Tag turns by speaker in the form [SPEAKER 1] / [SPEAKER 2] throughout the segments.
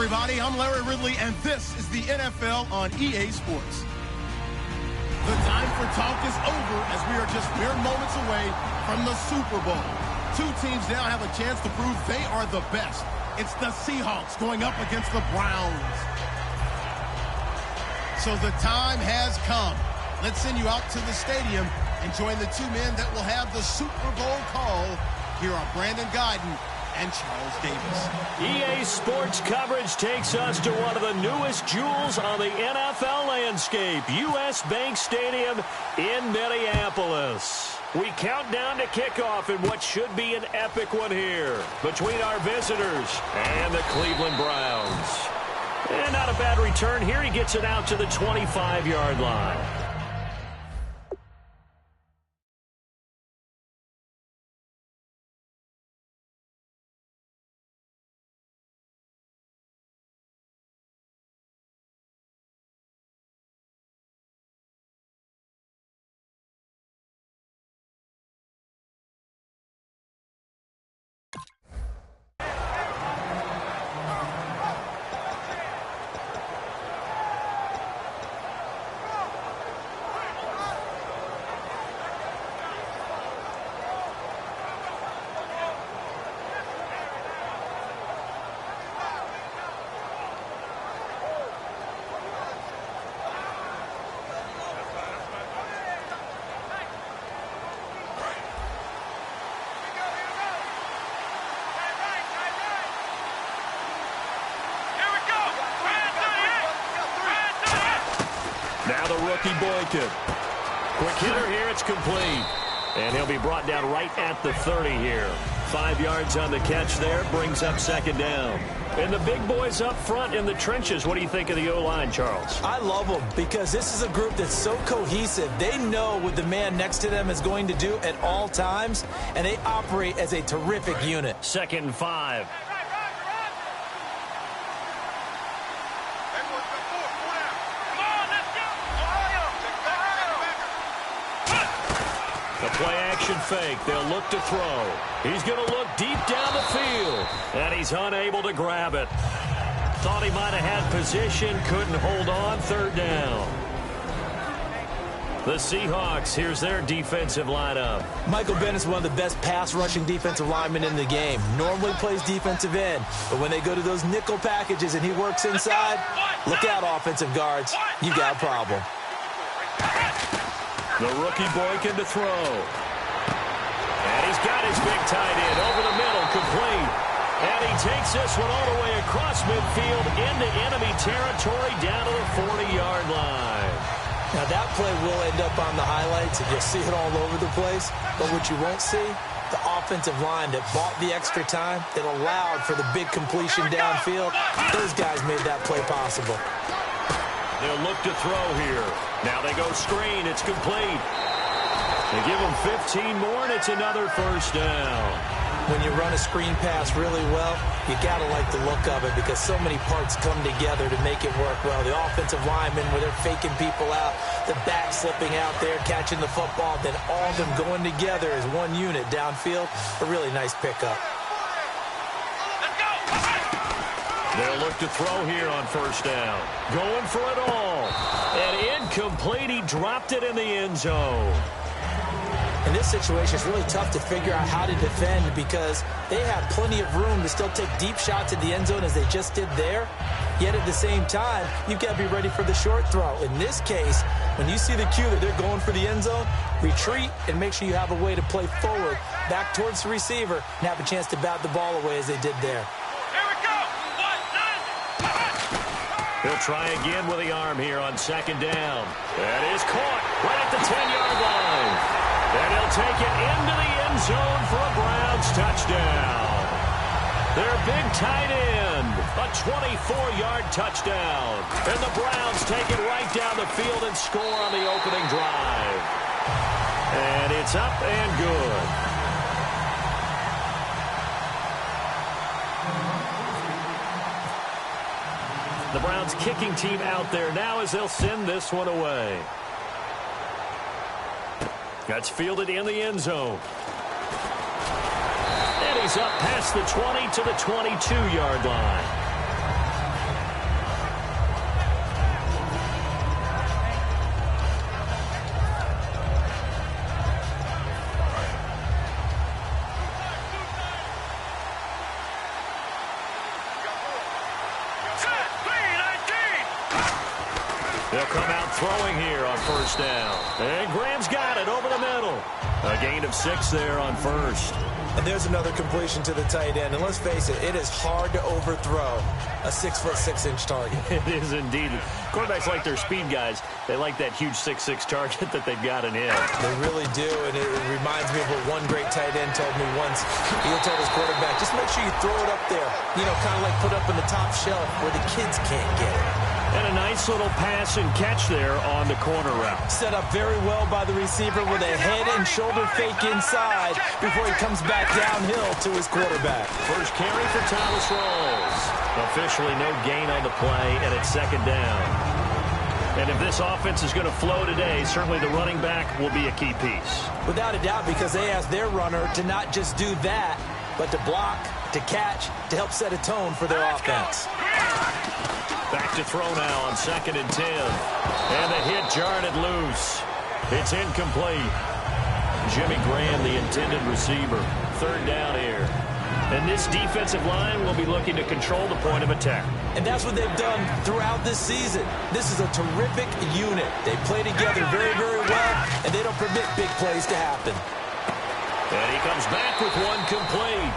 [SPEAKER 1] everybody. I'm Larry Ridley, and this is the NFL on EA Sports. The time for talk is over as we are just mere moments away from the Super Bowl. Two teams now have a chance to prove they are the best. It's the Seahawks going up against the Browns. So the time has come. Let's send you out to the stadium and join the two men that will have the Super Bowl call. Here are Brandon Guyton and Charles Davis.
[SPEAKER 2] EA Sports coverage takes us to one of the newest jewels on the NFL landscape, U.S. Bank Stadium in Minneapolis. We count down to kickoff in what should be an epic one here between our visitors and the Cleveland Browns. And not a bad return here. He gets it out to the 25-yard line. Now the rookie Boykin. Quick hitter here, it's complete. And he'll be brought down right at the 30 here. 5 yards on the catch there, brings up second down. And the big boys up front in the trenches. What do you think of the O-line, Charles?
[SPEAKER 3] I love them because this is a group that's so cohesive. They know what the man next to them is going to do at all times, and they operate as a terrific unit.
[SPEAKER 2] 2nd and 5. The play-action fake. They'll look to throw. He's going to look deep down the field, and he's unable to grab it. Thought he might have had position, couldn't hold on. 3rd down. The Seahawks, here's their defensive lineup.
[SPEAKER 3] Michael Bennett's one of the best pass-rushing defensive linemen in the game. Normally plays defensive end, but when they go to those nickel packages and he works inside, look out, offensive guards. You got a problem.
[SPEAKER 2] The rookie Boykin to throw. And he's got his big tight end over the middle, complete. And he takes this one all the way across midfield into enemy territory down to the 40-yard line.
[SPEAKER 3] Now that play will end up on the highlights, and you'll see it all over the place. But what you won't see, the offensive line that bought the extra time, that allowed for the big completion downfield, those guys made that play possible.
[SPEAKER 2] They'll look to throw here. Now they go screen. It's complete. They give them 15 more, and it's another 1st down.
[SPEAKER 3] When you run a screen pass really well, you got to like the look of it because so many parts come together to make it work well. The offensive linemen, where they're faking people out, the back slipping out there, catching the football, then all of them going together as one unit downfield. A really nice pickup.
[SPEAKER 2] They'll look to throw here on 1st down. Going for it all. And incomplete. He dropped it in the end zone.
[SPEAKER 3] In this situation, it's really tough to figure out how to defend because they have plenty of room to still take deep shots at the end zone as they just did there. Yet at the same time, you've got to be ready for the short throw. In this case, when you see the cue that they're going for the end zone, retreat and make sure you have a way to play forward, back towards the receiver, and have a chance to bat the ball away as they did there.
[SPEAKER 2] He'll try again with the arm here on 2nd down. That is caught right at the 10-yard line. And he'll take it into the end zone for a Browns touchdown. Their big tight end, a 24-yard touchdown. And the Browns take it right down the field and score on the opening drive. And it's up and good. The Browns kicking team out there now as they'll send this one away. That's fielded in the end zone. And he's up past the 20 to the 22-yard line. They'll come out throwing here on first down. And Graham's got it over the middle. A gain of 6 there on first.
[SPEAKER 3] And there's another completion to the tight end. And let's face it, it is hard to overthrow a 6'6" target.
[SPEAKER 2] It is indeed. Quarterbacks like their speed guys. They like that huge 6'6" target that they've got in him.
[SPEAKER 3] They really do, and it reminds me of what one great tight end told me once. He told his quarterback, just make sure you throw it up there. You know, kind of like put up in the top shelf where the kids can't get it.
[SPEAKER 2] And a nice little pass and catch there on the corner route.
[SPEAKER 3] Set up very well by the receiver with a head and shoulder fake inside before he comes back downhill to his quarterback.
[SPEAKER 2] First carry for Thomas Rawls. Officially no gain on the play, and it's second down. And if this offense is going to flow today, certainly the running back will be a key piece.
[SPEAKER 3] Without a doubt, because they asked their runner to not just do that, but to block, to catch, to help set a tone for their offense.
[SPEAKER 2] Back to throw now on 2nd and 10. And the hit jarred it loose. It's incomplete. Jimmy Graham, the intended receiver. 3rd down here. And this defensive line will be looking to control the point of attack.
[SPEAKER 3] And that's what they've done throughout this season. This is a terrific unit. They play together very, very well, and they don't permit big plays to happen.
[SPEAKER 2] And he comes back with one complete.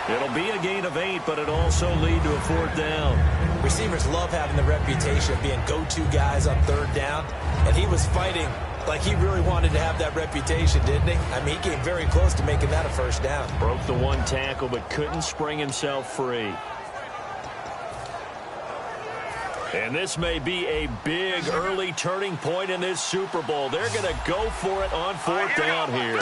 [SPEAKER 2] It'll be a gain of 8, but it'll also lead to a 4th down.
[SPEAKER 3] Receivers love having the reputation of being go-to guys on 3rd down, and he was fighting like he really wanted to have that reputation, didn't he? I mean, he came very close to making that a 1st down.
[SPEAKER 2] Broke the one tackle, but couldn't spring himself free. And this may be a big early turning point in this Super Bowl. They're going to go for it on 4th down here.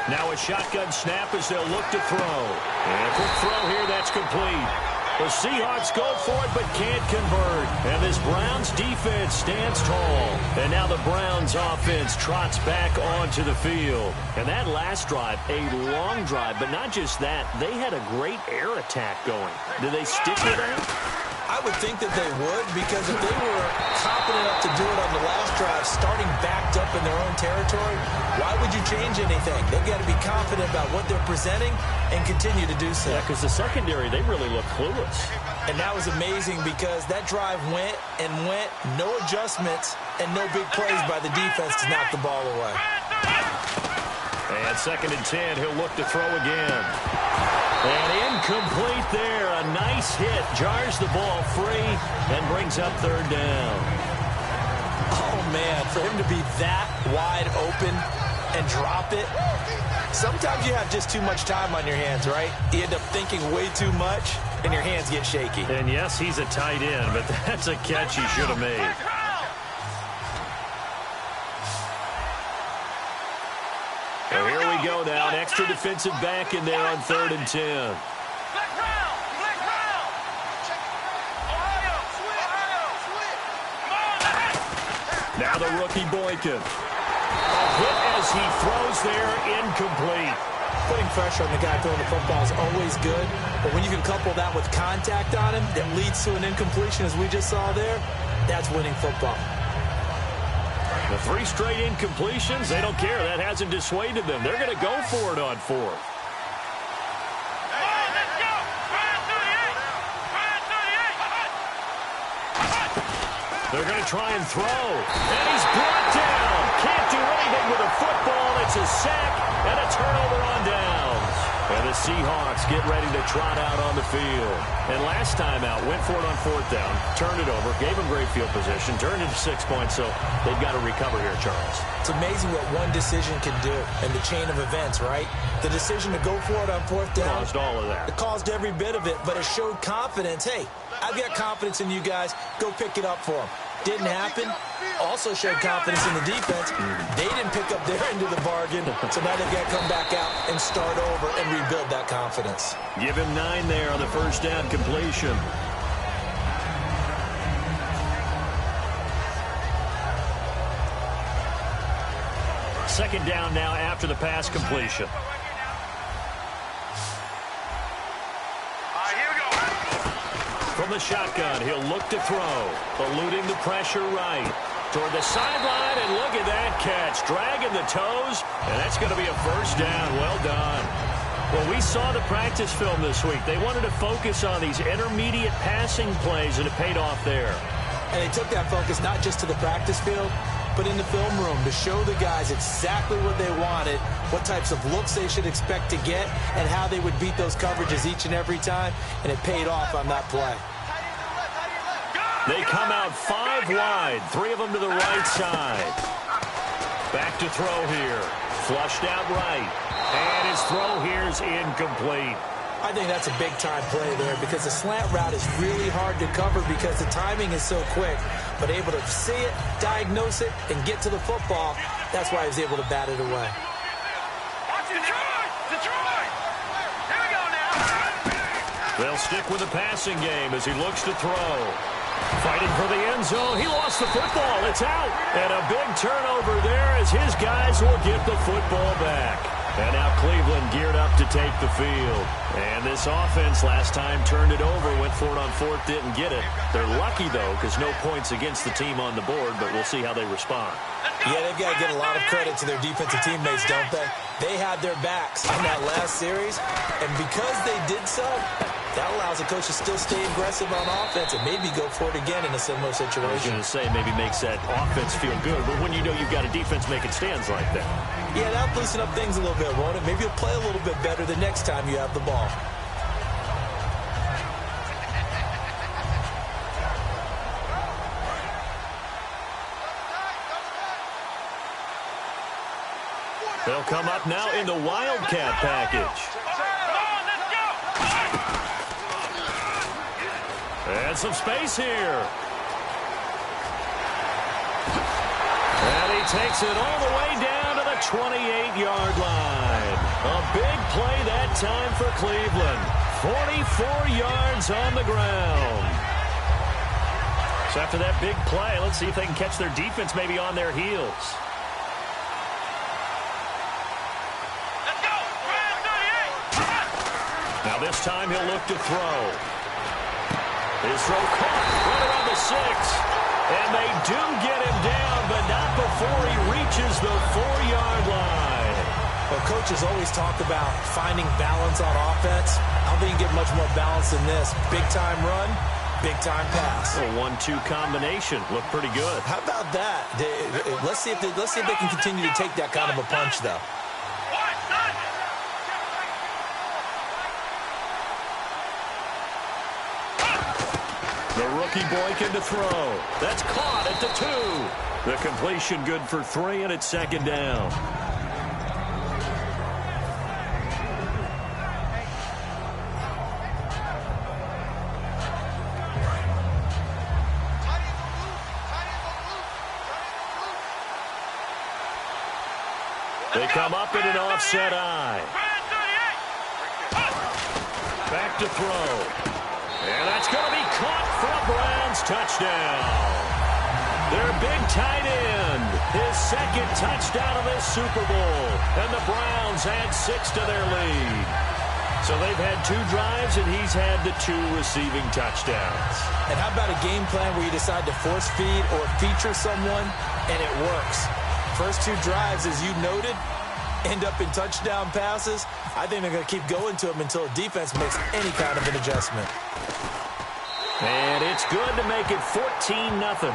[SPEAKER 2] Now a shotgun snap as they'll look to throw. And a quick throw here, that's complete. The Seahawks go for it but can't convert. And this Browns defense stands tall. And now the Browns offense trots back onto the field. And that last drive, a long drive, but not just that. They had a great air attack going. Do they stick with that?
[SPEAKER 3] I would think that they would, because if they were confident enough to do it on the last drive, starting backed up in their own territory, why would you change anything? They've got to be confident about what they're presenting and continue to do so.
[SPEAKER 2] Yeah, because the secondary, they really look clueless.
[SPEAKER 3] And that was amazing because that drive went and went, no adjustments, and no big plays by the defense to knock the ball away.
[SPEAKER 2] And 2nd and 10, he'll look to throw again. And incomplete there. A nice hit. Jars the ball free and brings up 3rd down.
[SPEAKER 3] Oh, man, for him to be that wide open and drop it. Sometimes you have just too much time on your hands, right? You end up thinking way too much, and your hands get shaky.
[SPEAKER 2] And, yes, he's a tight end, but that's a catch he should have made. So here we go now. An extra defensive back in there on 3rd and 10. Now the rookie Boykin. A hit as he throws there, incomplete.
[SPEAKER 3] Putting pressure on the guy throwing the football is always good, but when you can couple that with contact on him that leads to an incompletion, as we just saw there, that's winning football.
[SPEAKER 2] The 3 straight incompletions, they don't care. That hasn't dissuaded them. They're going to go for it on 4th. They're going to try and throw. And he's brought down. Can't do anything with a football. It's a sack and a turnover on downs. And the Seahawks get ready to trot out on the field. And last time out, went for it on 4th down, turned it over, gave them great field position, turned it to 6 points, so they've got to recover here, Charles.
[SPEAKER 3] It's amazing what one decision can do in the chain of events, right? The decision to go for it on 4th down.
[SPEAKER 2] Caused all of that.
[SPEAKER 3] It caused every bit of it, but it showed confidence. Hey, I've got confidence in you guys. Go pick it up for them. Didn't happen. Also showed confidence in the defense. They didn't pick up their end of the bargain, so now they've got to come back out and start over and rebuild that confidence.
[SPEAKER 2] Give him 9 there on the 1st down completion. Second down now after the pass completion. From the shotgun, he'll look to throw. Eluding the pressure right. Toward the sideline, and look at that catch. Dragging the toes, and that's going to be a 1st down. Well done. Well, we saw the practice film this week. They wanted to focus on these intermediate passing plays, and it paid off there.
[SPEAKER 3] And they took that focus not just to the practice field, but in the film room to show the guys exactly what they wanted, what types of looks they should expect to get, and how they would beat those coverages each and every time, and it paid off on that play.
[SPEAKER 2] They come out 5 wide, 3 of them to the right side. Back to throw here. Flushed out right. And his throw here is incomplete.
[SPEAKER 3] I think that's a big-time play there because the slant route is really hard to cover because the timing is so quick. But able to see it, diagnose it, and get to the football, that's why he was able to bat it away.
[SPEAKER 4] Detroit! Here we go now!
[SPEAKER 2] They'll stick with the passing game as he looks to throw. Fighting for the end zone. He lost the football. It's out. And a big turnover there as his guys will get the football back. And now Cleveland geared up to take the field. And this offense last time turned it over, went for it on 4th, didn't get it. They're lucky, though, because no points against the team on the board, but we'll see how they respond.
[SPEAKER 3] Yeah, they've got to give a lot of credit to their defensive teammates, don't they? They had their backs in that last series, and because they did so, that allows the coach to still stay aggressive on offense and maybe go for it again in a similar situation.
[SPEAKER 2] I was going to say maybe makes that offense feel good, but when you know you've got a defense making stands like that.
[SPEAKER 3] Yeah, that'll loosen up things a little bit, won't it? Maybe you'll play a little bit better the next time you have the ball.
[SPEAKER 2] They'll come up now in the Wildcat package. And some space here. And he takes it all the way down to the 28-yard line. A big play that time for Cleveland. 44 yards on the ground. So after that big play, let's see if they can catch their defense maybe on their heels. Now this time he'll look to throw. His throw caught right around the 6. And they do get him down, but not before he reaches the 4-yard line.
[SPEAKER 3] Well, coaches always talk about finding balance on offense. I don't think you get much more balance than this. Big-time run, big-time pass.
[SPEAKER 2] A 1-2 combination. Looked pretty good.
[SPEAKER 3] How about that? Let's see if they can continue to take that kind of a punch, though.
[SPEAKER 2] The rookie Boykin to throw. That's caught at the 2. The completion good for 3, and it's 2nd down. They come up in an offset eye. Back to throw. And that's going to be caught for a Browns touchdown. Their big tight end, his 2nd touchdown of this Super Bowl. And the Browns add 6 to their lead. So they've had 2 drives, and he's had the 2 receiving touchdowns.
[SPEAKER 3] And how about a game plan where you decide to force feed or feature someone, and it works? First 2 drives, as you noted, end up in touchdown passes. I think they're going to keep going to them until the defense makes any kind of an adjustment.
[SPEAKER 2] And it's good to make it 14-0.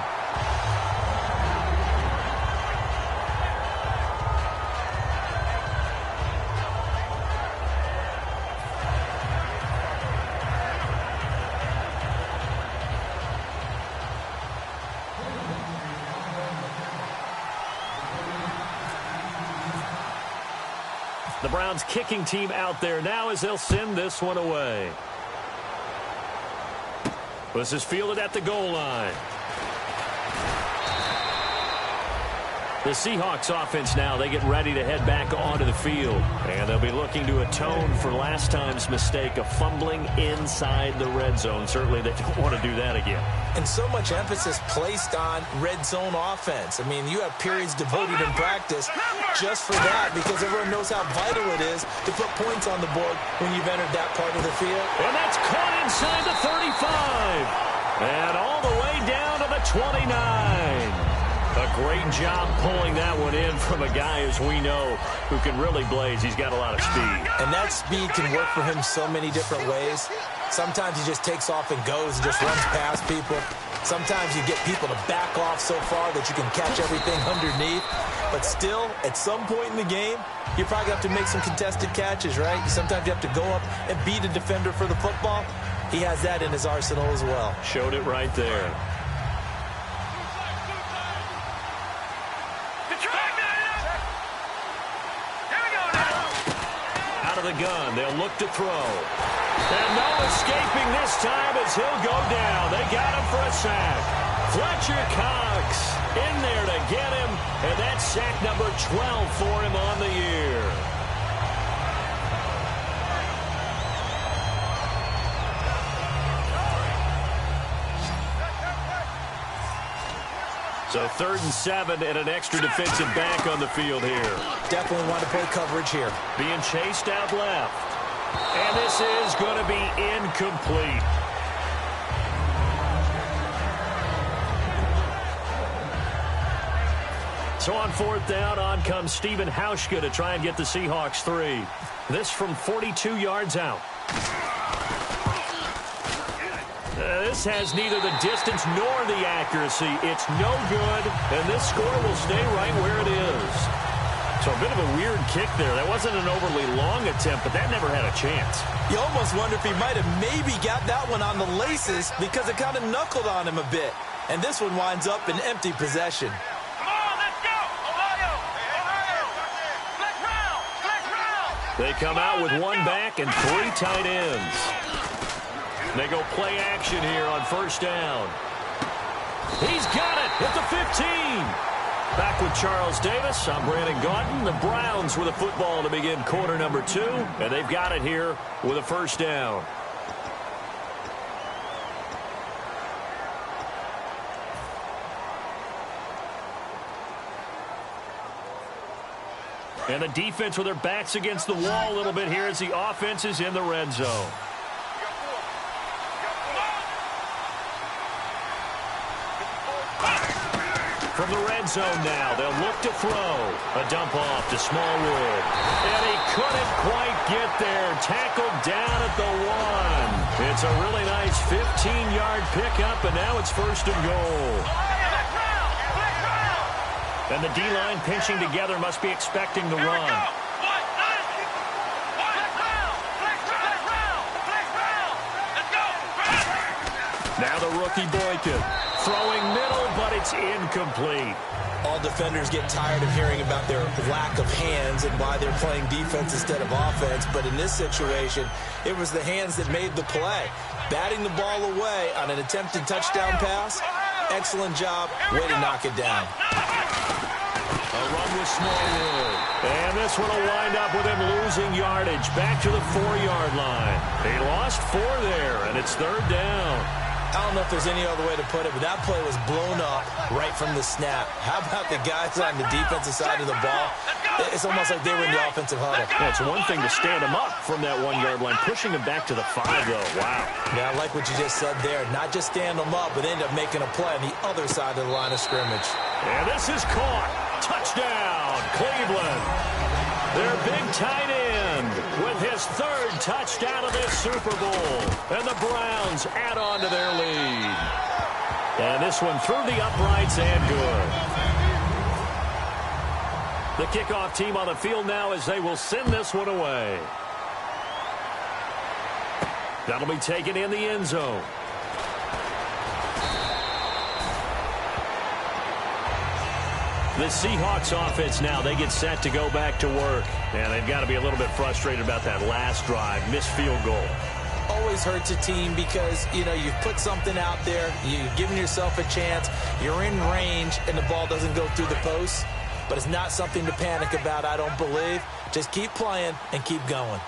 [SPEAKER 2] The Browns kicking team out there now as they'll send this one away. This is fielded at the goal line. The Seahawks offense now, they get ready to head back onto the field. And they'll be looking to atone for last time's mistake of fumbling inside the red zone. Certainly they don't want to do that again.
[SPEAKER 3] And so much emphasis placed on red zone offense. I mean, you have periods devoted in practice just for that because everyone knows how vital it is to put points on the board when you've entered that part of the field.
[SPEAKER 2] And that's caught inside the 35. And all the way down to the 29. A great job pulling that one in from a guy, as we know, who can really blaze. He's got a lot of speed.
[SPEAKER 3] And that speed can work for him so many different ways. Sometimes he just takes off and goes and just runs past people. Sometimes you get people to back off so far that you can catch everything underneath. But still, at some point in the game, you're probably going to have to make some contested catches, right? Sometimes you have to go up and beat a defender for the football. He has that in his arsenal as well.
[SPEAKER 2] Showed it right there. Out of the gun, they'll look to throw. And no escaping this time as he'll go down. They got him for a sack. Fletcher Cox in there to get him, and that's sack number 12 for him on the year. So 3rd and 7 and an extra defensive back on the field here.
[SPEAKER 3] Definitely want to play coverage here.
[SPEAKER 2] Being chased out left. And this is going to be incomplete. So on 4th down, on comes Stephen Hauschka to try and get the Seahawks 3. This from 42 yards out. This has neither the distance nor the accuracy. It's no good, and this score will stay right where it is. So a bit of a weird kick there. That wasn't an overly long attempt, but that never had a chance.
[SPEAKER 3] You almost wonder if he might have maybe got that one on the laces because it kind of knuckled on him a bit. And this one winds up in empty possession.
[SPEAKER 4] Come on, let's go! Ohio! Ohio! Flex round! Flex round!
[SPEAKER 2] They come out with one back and 3 tight ends. They go play action here on 1st down. He's got it at the 15. Back with Charles Davis. I'm Brandon Gaunton. The Browns with the football to begin quarter number 2. And they've got it here with a 1st down. And the defense with their backs against the wall a little bit here as the offense is in the red zone. From the red zone now, they'll look to throw. A dump off to Smallwood. And he couldn't quite get there. Tackled down at the 1. It's a really nice 15-yard pickup, and now it's 1st and goal. And the D-line pinching together must be expecting the run. Now the rookie Boykin. Throwing middle, but it's incomplete.
[SPEAKER 3] All defenders get tired of hearing about their lack of hands and why they're playing defense instead of offense. But in this situation, it was the hands that made the play. Batting the ball away on an attempted touchdown pass. Excellent job. Way to knock it down.
[SPEAKER 2] A run with Smallwood. And this one will wind up with him losing yardage. Back to the 4-yard line. He lost 4 there, and it's 3rd down.
[SPEAKER 3] I don't know if there's any other way to put it, but that play was blown up right from the snap. How about the guys on the defensive side of the ball? It's almost like they were in the offensive huddle.
[SPEAKER 2] Yeah, it's one thing to stand him up from that 1-yard line, pushing him back to the 5, though. Wow.
[SPEAKER 3] Yeah, I like what you just said there. Not just stand them up, but end up making a play on the other side of the line of scrimmage.
[SPEAKER 2] And this is caught. Touchdown, Cleveland. Their big tight end with his 3rd touchdown of this Super Bowl. And the Browns add on to their lead. And this one through the uprights and good. The kickoff team on the field now as they will send this one away. That'll be taken in the end zone. The Seahawks offense now, they get set to go back to work. And they've got to be a little bit frustrated about that last drive, missed field goal.
[SPEAKER 3] Always hurts a team because, you know, you've put something out there, you've given yourself a chance, you're in range, and the ball doesn't go through the post. But it's not something to panic about, I don't believe. Just keep playing and keep going.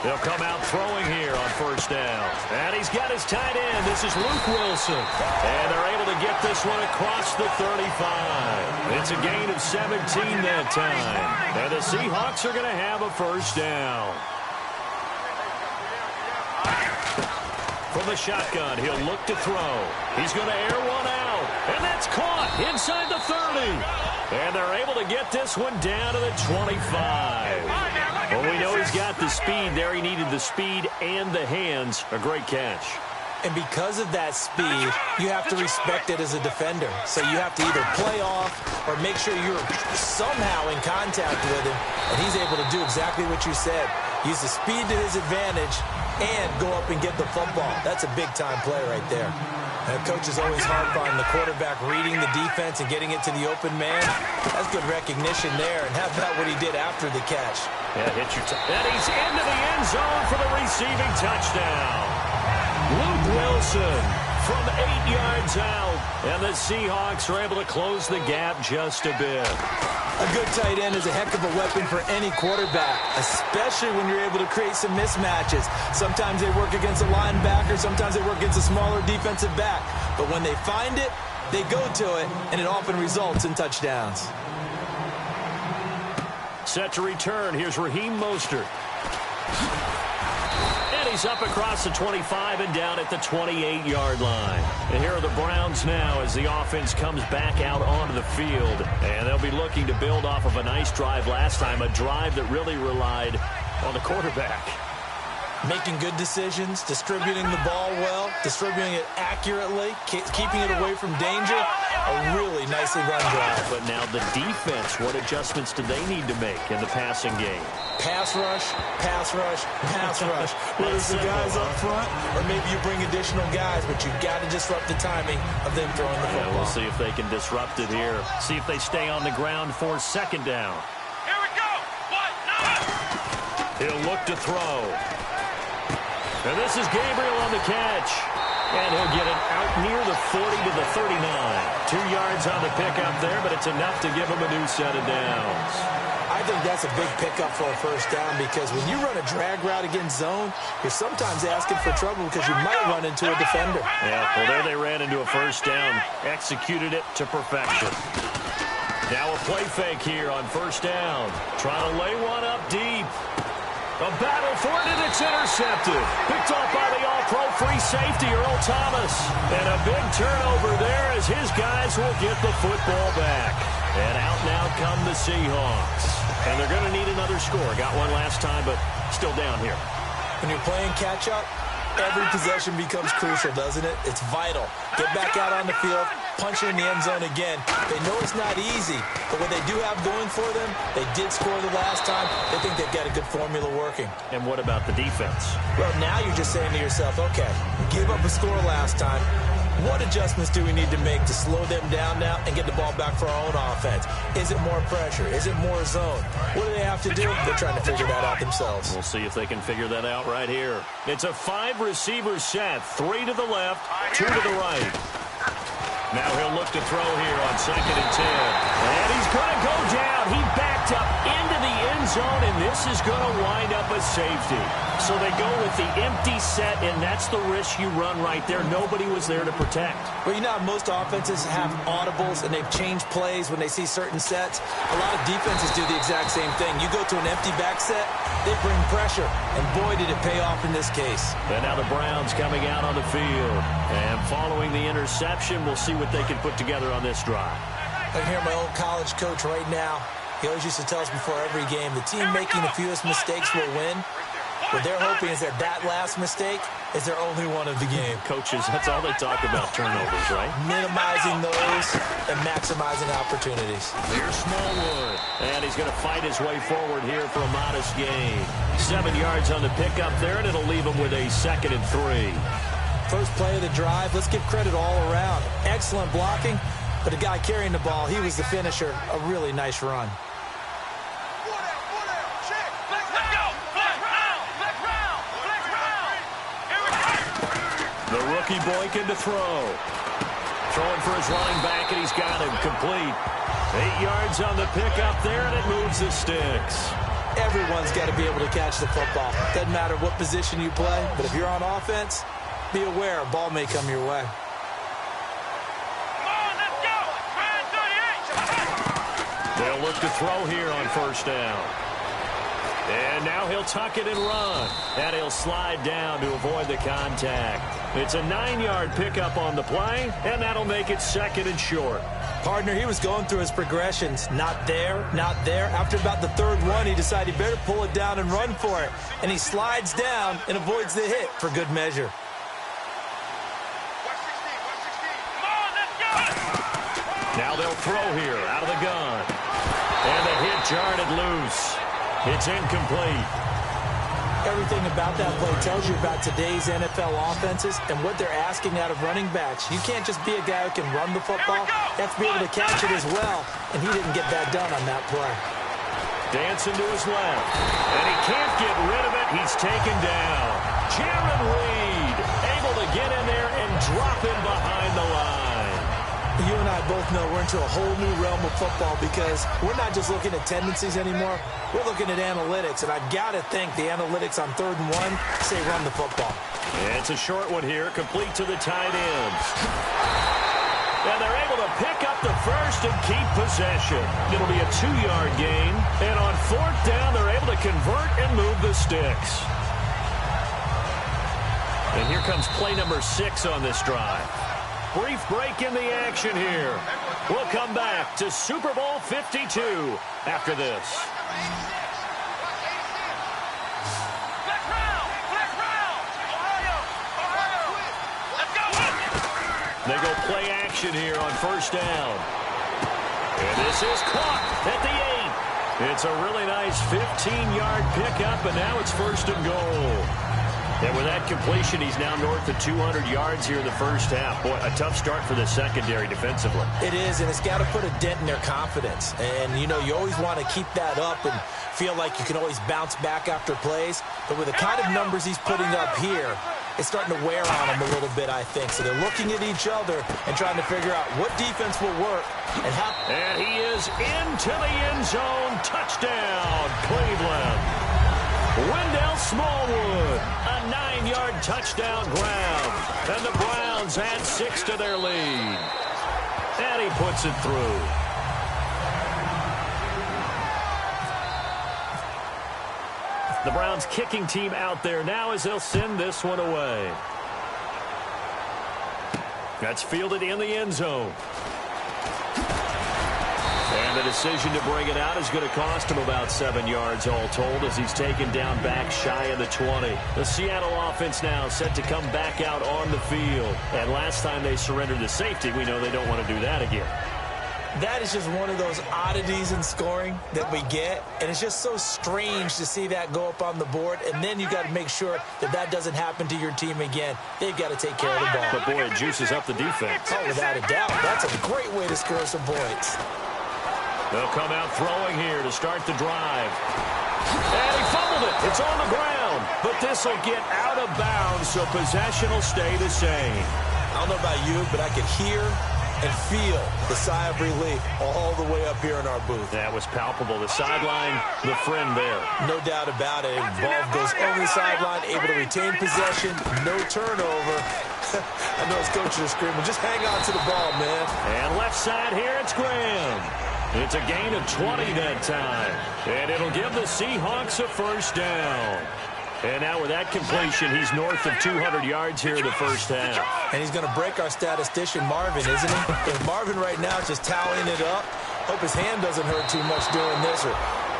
[SPEAKER 2] They'll come out throwing here on 1st down. And he's got his tight end. This is Luke Wilson. And they're able to get this one across the 35. It's a gain of 17 that time. And the Seahawks are going to have a 1st down. From the shotgun, he'll look to throw. He's going to air one out. And that's caught inside the 30. And they're able to get this one down to the 25. Well, we know he's got the speed there. He needed the speed and the hands. A great catch.
[SPEAKER 3] And because of that speed, you have to respect it as a defender. So you have to either play off or make sure you're somehow in contact with him, and he's able to do exactly what you said. Use the speed to his advantage and go up and get the football. That's a big-time play right there. And coach is always harp on the quarterback reading the defense and getting it to the open man. That's good recognition there. And how about what he did after the catch?
[SPEAKER 2] Yeah, hit your and he's into the end zone for the receiving touchdown. Luke Wilson from 8 yards out. And the Seahawks are able to close the gap just a bit.
[SPEAKER 3] A good tight end is a heck of a weapon for any quarterback, especially when you're able to create some mismatches. Sometimes they work against a linebacker, sometimes they work against a smaller defensive back. But when they find it, they go to it, and it often results in touchdowns.
[SPEAKER 2] Set to return. Here's Raheem Mostert. And he's up across the 25 and down at the 28-yard line. And here are the Browns now as the offense comes back out onto the field. And they'll be looking to build off of a nice drive last time, a drive that really relied on the quarterback.
[SPEAKER 3] Making good decisions, distributing the ball well, distributing it accurately, keeping it away from danger. A really nicely run drive.
[SPEAKER 2] But now the defense, what adjustments do they need to make in the passing game?
[SPEAKER 3] Pass rush, pass rush, pass rush. Whether it's the guys up front or maybe you bring additional guys, but you've got to disrupt the timing of them throwing the football.
[SPEAKER 2] Yeah, we'll see if they can disrupt it here. See if they stay on the ground for second down.
[SPEAKER 4] Here we go. What? No.
[SPEAKER 2] He'll look to throw. And this is Gabriel on the catch. And he'll get it out near the 40 to the 39. 2 yards on the pickup there, but it's enough to give him a new set of downs.
[SPEAKER 3] I think that's a big pickup for a first down because when you run a drag route against zone, you're sometimes asking for trouble because you might run into a defender.
[SPEAKER 2] Yeah, well, there they ran into a first down, executed it to perfection. Now a play fake here on first down. Trying to lay one up deep. A battle for it, and it's intercepted. Picked off by the all-pro free safety, Earl Thomas. And a big turnover there as his guys will get the football back. And out now come the Seahawks. And they're going to need another score. Got one last time, but still down here.
[SPEAKER 3] When you're playing catch-up, every possession becomes crucial, doesn't it? It's vital. Get back out on the field, punch it in the end zone again. They know it's not easy, but what they do have going for them, they did score the last time. They think they've got a good formula working.
[SPEAKER 2] And what about the defense?
[SPEAKER 3] Well, now you're just saying to yourself, okay, we gave up a score last time. What adjustments do we need to make to slow them down now and get the ball back for our own offense? Is it more pressure? Is it more zone? What do they have to do? They're trying to figure that out themselves.
[SPEAKER 2] We'll see if they can figure that out right here. It's a 5-receiver set. 3 to the left, 2 to the right. Now he'll look to throw here on 2nd and 10. And he's going to go down. He backed up into the end zone, and this is going to wind up a safety. So they go with the empty set, and that's the risk you run right there. Nobody was there to protect.
[SPEAKER 3] Well, you know how most offenses have audibles, and they've changed plays when they see certain sets? A lot of defenses do the exact same thing. You go to an empty back set, they bring pressure, and boy, did it pay off in this case.
[SPEAKER 2] And now the Browns coming out on the field. And following the interception, we'll see what they can put together on this drive.
[SPEAKER 3] I can hear my old college coach right now. He always used to tell us before every game, the team making the fewest mistakes will win. What they're hoping is that last mistake is their only one of the game.
[SPEAKER 2] Coaches, that's all they talk about, turnovers, right?
[SPEAKER 3] Minimizing those and maximizing opportunities.
[SPEAKER 2] Here's Smallwood. And he's going to fight his way forward here for a modest gain. 7 yards on the pickup there, and it'll leave him with a 2nd and 3.
[SPEAKER 3] First play of the drive, let's give credit all around. Excellent blocking, but the guy carrying the ball, he was the finisher. A really nice run.
[SPEAKER 2] The rookie Boykin to throw. Throwing for his running back, and he's got him complete. 8 yards on the pickup there, and it moves the sticks.
[SPEAKER 3] Everyone's got to be able to catch the football. Doesn't matter what position you play, but if you're on offense, be aware a ball may come your way.
[SPEAKER 4] Come on, let's go.
[SPEAKER 2] They'll look to throw here on first down. And now he'll tuck it and run. And he'll slide down to avoid the contact. It's a 9-yard pickup on the play, and that'll make it 2nd and short.
[SPEAKER 3] Partner, he was going through his progressions. Not there, not there. After about the 3rd one, he decided he better pull it down and run for it. And he slides down and avoids the hit for good measure.
[SPEAKER 2] Now they'll throw here out of the gun. And the hit jarred it loose. It's incomplete.
[SPEAKER 3] Everything about that play tells you about today's NFL offenses and what they're asking out of running backs. You can't just be a guy who can run the football. You have to be able to catch it as well, and he didn't get that done on that play.
[SPEAKER 2] Dancing to his left, and he can't get rid of it. He's taken down. Jaron Reed able to get in there and drop him behind the line.
[SPEAKER 3] You and I both know we're into a whole new realm of football because we're not just looking at tendencies anymore. We're looking at analytics, and I've got to think the analytics on 3rd and 1 say run the football.
[SPEAKER 2] It's a short one here, complete to the tight ends. And they're able to pick up the first and keep possession. It'll be a 2-yard gain, and on 4th down, they're able to convert and move the sticks. And here comes play number 6 on this drive. Brief break in the action here. We'll come back to Super Bowl 52 after this. They go play action here on 1st down. And this is caught at the 8. It's a really nice 15-yard pickup, and now it's 1st and goal. And with that completion, he's now north of 200 yards here in the first half. Boy, a tough start for the secondary defensively.
[SPEAKER 3] It is, and it's got to put a dent in their confidence. And, you know, you always want to keep that up and feel like you can always bounce back after plays. But with the kind of numbers he's putting up here, it's starting to wear on them a little bit, I think. So they're looking at each other and trying to figure out what defense will work and how.
[SPEAKER 2] And he is into the end zone. Touchdown, Cleveland. Wendell Smallwood, a 9-yard touchdown grab. And the Browns add 6 to their lead. And he puts it through. The Browns kicking team out there now as they'll send this one away. That's fielded in the end zone. And the decision to bring it out is going to cost him about 7 yards all told as he's taken down back shy of the 20. The Seattle offense now set to come back out on the field. And last time they surrendered the safety, we know they don't want to do that again.
[SPEAKER 3] That is just one of those oddities in scoring that we get, and it's just so strange to see that go up on the board, and then you got to make sure that that doesn't happen to your team again. They've got to take care of the ball.
[SPEAKER 2] But, boy, it juices up the defense.
[SPEAKER 3] Oh, without a doubt. That's a great way to score some points.
[SPEAKER 2] They'll come out throwing here to start the drive. And he fumbled it. It's on the ground, but this will get out of bounds, so possession will stay the same.
[SPEAKER 3] I don't know about you, but I could hear and feel the sigh of relief all the way up here in our booth.
[SPEAKER 2] That was palpable. The sideline, the friend there.
[SPEAKER 3] No doubt about it. Ball goes over the sideline, able to retain possession, no turnover. I know his coaches are screaming, just hang on to the ball, man.
[SPEAKER 2] And left side here, it's Graham. It's a gain of 20 that time. And it'll give the Seahawks a first down. And now with that completion, he's north of 200 yards here in the first half.
[SPEAKER 3] And he's going to break our statistician, Marvin, isn't he? And Marvin right now is just tallying it up. Hope his hand doesn't hurt too much doing this or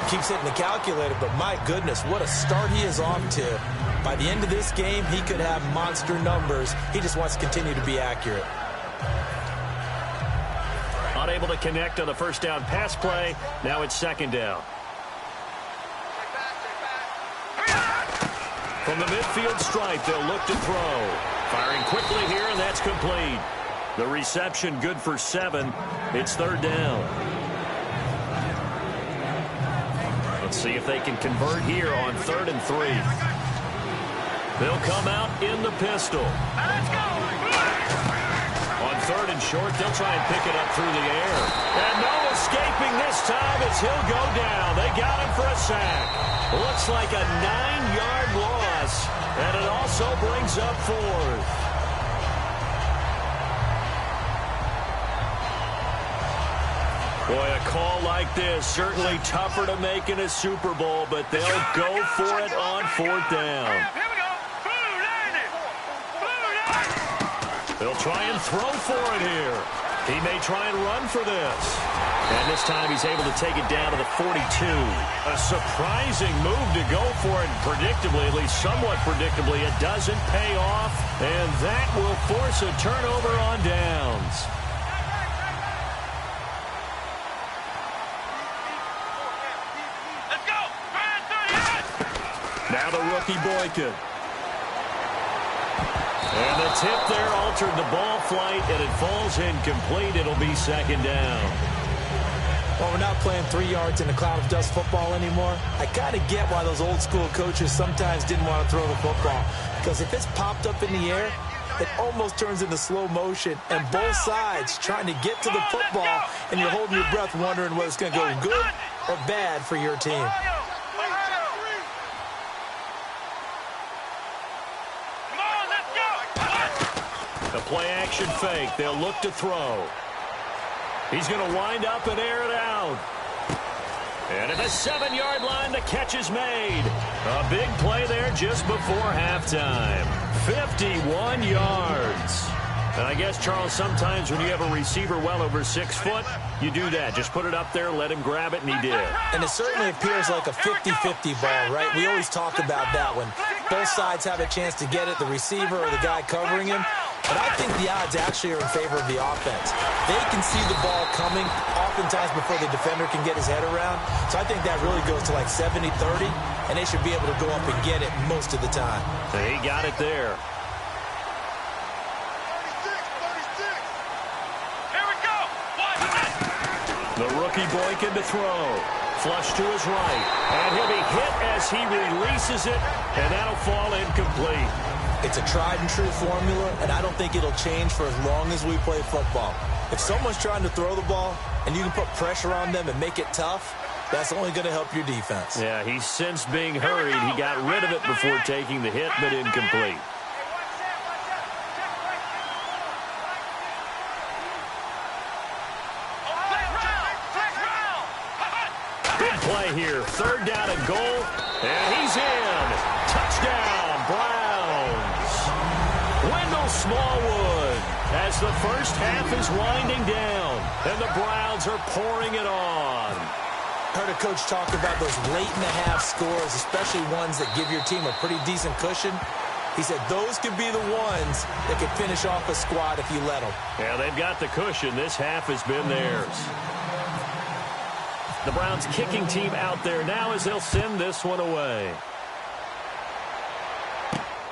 [SPEAKER 3] keeps hitting the calculator. But my goodness, what a start he is off to. By the end of this game, he could have monster numbers. He just wants to continue to be accurate.
[SPEAKER 2] Unable to connect on the first down pass play. Now it's second down. From the midfield stripe, they'll look to throw. Firing quickly here, and that's complete. The reception good for 7. It's third down. Let's see if they can convert here on 3rd and 3. They'll come out in the pistol.
[SPEAKER 4] Let's go.
[SPEAKER 2] On 3rd and short, they'll try and pick it up through the air. And no escaping this time as he'll go down. They got him for a sack. Looks like a 9-yard loss, and it also brings up 4th. Boy, a call like this, certainly tougher to make in a Super Bowl, but they'll go for it on 4th down.
[SPEAKER 4] Here we go. Blue 90.
[SPEAKER 2] They'll try and throw for it here. He may try and run for this. And this time he's able to take it down to the 42. A surprising move to go for it. Predictably, at least somewhat predictably, it doesn't pay off. And that will force a turnover on downs. Now the rookie Boykin. And the tip there altered the ball flight, and it falls incomplete. It'll be second down.
[SPEAKER 3] Well, we're not playing 3 yards in a cloud of dust football anymore. I kind of get why those old school coaches sometimes didn't want to throw the football. Because if it's popped up in the air, it almost turns into slow motion. And both sides trying to get to the football, and you're holding your breath wondering whether it's going to go good or bad for your team.
[SPEAKER 2] A play-action fake. They'll look to throw. He's going to wind up and air it out. And at the 7-yard line, the catch is made. A big play there just before halftime. 51 yards. And I guess, Charles, sometimes when you have a receiver well over 6 foot, you do that. Just put it up there, let him grab it, and he did.
[SPEAKER 3] And it certainly appears like a 50-50 ball, right? We always talk about that when both sides have a chance to get it, the receiver or the guy covering him. But I think the odds actually are in favor of the offense. They can see the ball coming oftentimes before the defender can get his head around. So I think that really goes to like 70-30, and they should be able to go up and get it most of the time.
[SPEAKER 2] He got it there.
[SPEAKER 4] Here we go.
[SPEAKER 2] The rookie Boykin to throw. Flush to his right. And he'll be hit as he releases it, and that'll fall incomplete.
[SPEAKER 3] It's a tried-and-true formula, and I don't think it'll change for as long as we play football. If someone's trying to throw the ball and you can put pressure on them and make it tough, that's only going to help your defense.
[SPEAKER 2] Yeah, he's since being hurried. He got rid of it before taking the hit, but incomplete. Big play here. 3rd down and goal, and he's in. Touchdown, Browns. Smallwood as the first half is winding down, and the Browns are pouring it on.
[SPEAKER 3] Heard a coach talk about those late-in-the-half scores, especially ones that give your team a pretty decent cushion. He said those could be the ones that could finish off a squad if you let them.
[SPEAKER 2] Yeah, they've got the cushion. This half has been theirs. The Browns kicking team out there now as they'll send this one away.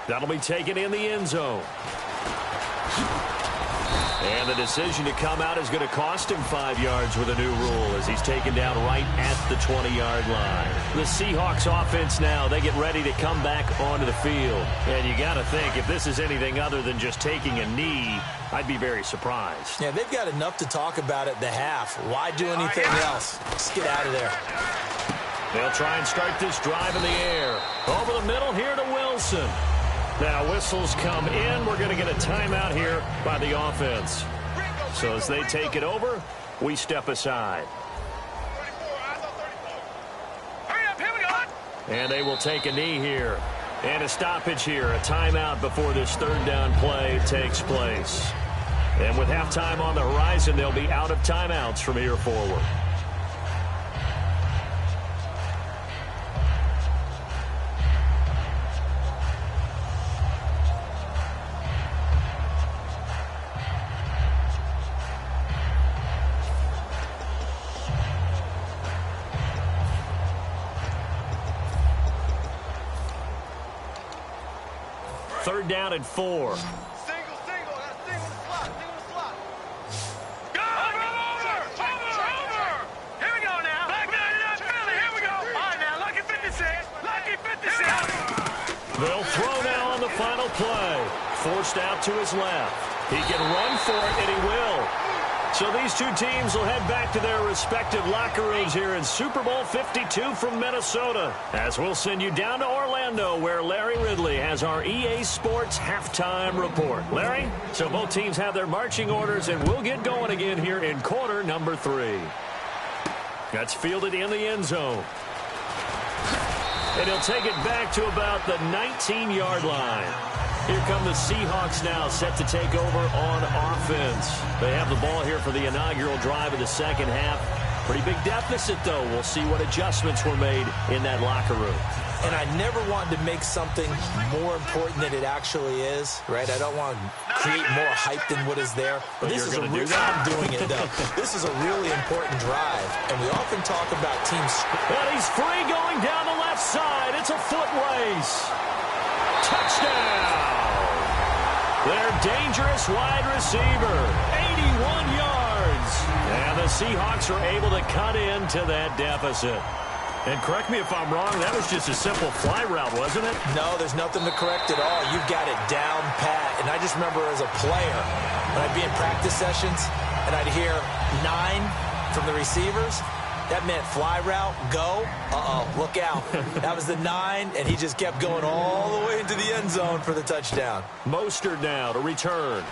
[SPEAKER 2] That'll be taken in the end zone. And the decision to come out is going to cost him 5 yards with a new rule as he's taken down right at the 20-yard line. The Seahawks offense now, they get ready to come back onto the field. And you got to think, if this is anything other than just taking a knee, I'd be very surprised.
[SPEAKER 3] Yeah, they've got enough to talk about at the half. Why do anything else? Just get out of there.
[SPEAKER 2] They'll try and start this drive in the air. Over the middle here to Wilson. Now whistles come in. We're going to get a timeout here by the offense. So as they take it over, we step aside.
[SPEAKER 4] Hurry up, here we go.
[SPEAKER 2] And they will take a knee here. And a stoppage here, a timeout before this 3rd down play takes place. And with halftime on the horizon, they'll be out of timeouts from here forward. Third down and 4.
[SPEAKER 4] Single, that's single the slot. Go, over. Here we go now. Back down, Philly, here we go. All right, now, lucky 56. Lucky 56.
[SPEAKER 2] They'll throw now on the final play. Forced out to his left. He can run for it, and he will. So these two teams will head back to their respective locker rooms here in Super Bowl 52 from Minnesota. As we'll send you down to Orlando, where Larry Ridley has our EA Sports halftime report. Larry, so both teams have their marching orders, and we'll get going again here in quarter number 3. That's fielded in the end zone. And he'll take it back to about the 19-yard line. Here come the Seahawks now, set to take over on offense. They have the ball here for the inaugural drive of the second half. Pretty big deficit, though. We'll see what adjustments were made in that locker room.
[SPEAKER 3] and I never wanted to make something more important than it actually is, right? I don't want to create more hype than what is there. But this is a real, I'm doing it, though. This is a really important drive, and we often talk about teams.
[SPEAKER 2] And he's free going down the left side. It's a foot race. Touchdown. Their dangerous wide receiver, 81 yards. And the Seahawks are able to cut into that deficit. And correct me if I'm wrong, that was just a simple fly route, wasn't it?
[SPEAKER 3] No, there's nothing to correct at all. You've got it down pat. And I just remember as a player, when I'd be in practice sessions, and I'd hear 9 from the receivers, that meant fly route, go, look out. That was the 9, and he just kept going all the way into the end zone for the touchdown.
[SPEAKER 2] Mostert now to return.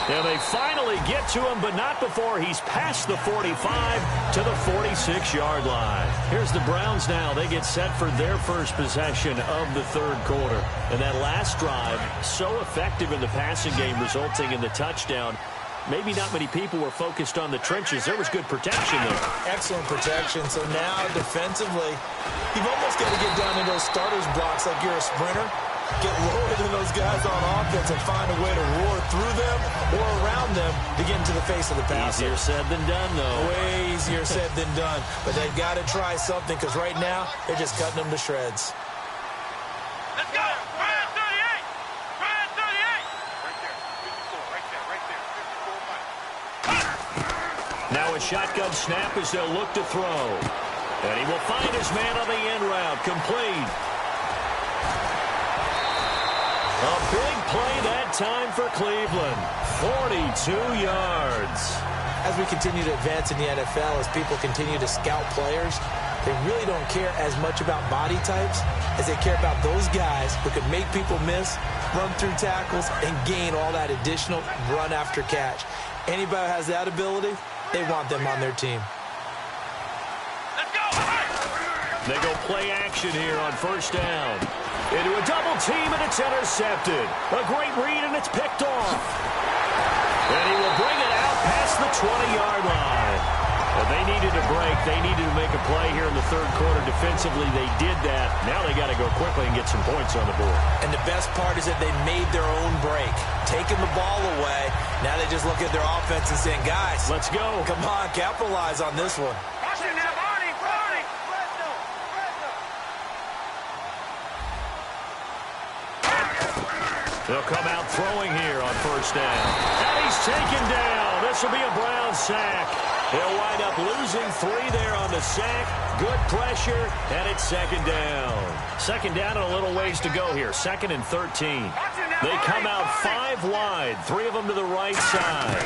[SPEAKER 2] And they finally get to him, but not before he's past the 45 to the 46-yard line. Here's the Browns now. They get set for their first possession of the third quarter. And that last drive, so effective in the passing game, resulting in the touchdown. Maybe not many people were focused on the trenches. There was good protection there.
[SPEAKER 3] Excellent protection. So now, defensively, you've almost got to get down in those starters blocks like you're a sprinter. Get lower than those guys on offense and find a way to roar through them or around them to get into the face of the passer.
[SPEAKER 2] Easier said than done, though.
[SPEAKER 3] Way easier said than done. But they've got to try something because right now they're just cutting them to shreds.
[SPEAKER 4] Let's go. Ryan 38. Ryan 38. Right there. 54. Right there. 54.
[SPEAKER 2] Now a shotgun snap as they'll look to throw. And he will find his man on the end route. Complete. A big play that time for Cleveland. 42 yards.
[SPEAKER 3] As we continue to advance in the NFL, as people continue to scout players, they really don't care as much about body types as they care about those guys who can make people miss, run through tackles, and gain all that additional run after catch. Anybody who has that ability, they want them on their team.
[SPEAKER 4] Let's go.
[SPEAKER 2] They go play action here on first down. Into a double team, and it's intercepted. A great read, and it's picked off. And he will bring it out past the 20-yard line. And they needed a break. They needed to make a play here in the third quarter. Defensively, they did that. Now they got to go quickly and get some points on the board.
[SPEAKER 3] And the best part is that they made their own break. Taking the ball away. Now they just look at their offense and saying, guys,
[SPEAKER 2] let's go.
[SPEAKER 3] Come on, capitalize on this one.
[SPEAKER 4] Watch it now, Barney.
[SPEAKER 2] They'll come out throwing here on first down. And he's taken down. This will be a Brown sack. They'll wind up losing 3 there on the sack. Good pressure, and it's second down. Second down and a little ways to go here. 2nd and 13. They come out 5 wide, 3 of them to the right side.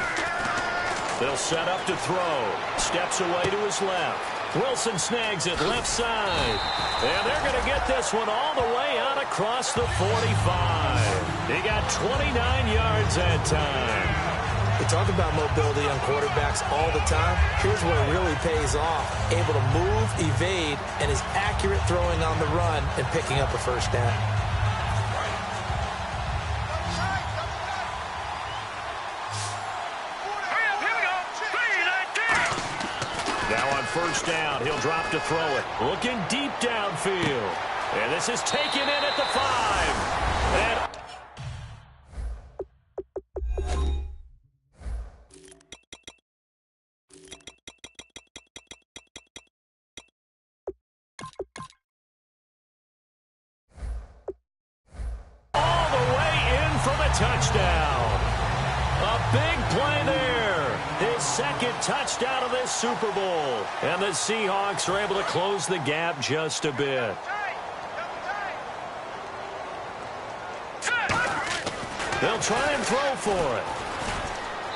[SPEAKER 2] They'll set up to throw. Steps away to his left. Wilson snags it left side. And they're going to get this one all the way out across the 45. He got 29 yards that time.
[SPEAKER 3] We talk about mobility on quarterbacks all the time. Here's where it really pays off. Able to move, evade, and is accurate throwing on the run and picking up a first down.
[SPEAKER 2] Now on first down, he'll drop to throw it. Looking deep downfield. And this is taken in at the 5. And all the way in for the touchdown. A big play there. His second touchdown of this Super Bowl. And the Seahawks are able to close the gap just a bit. They'll try and throw for it.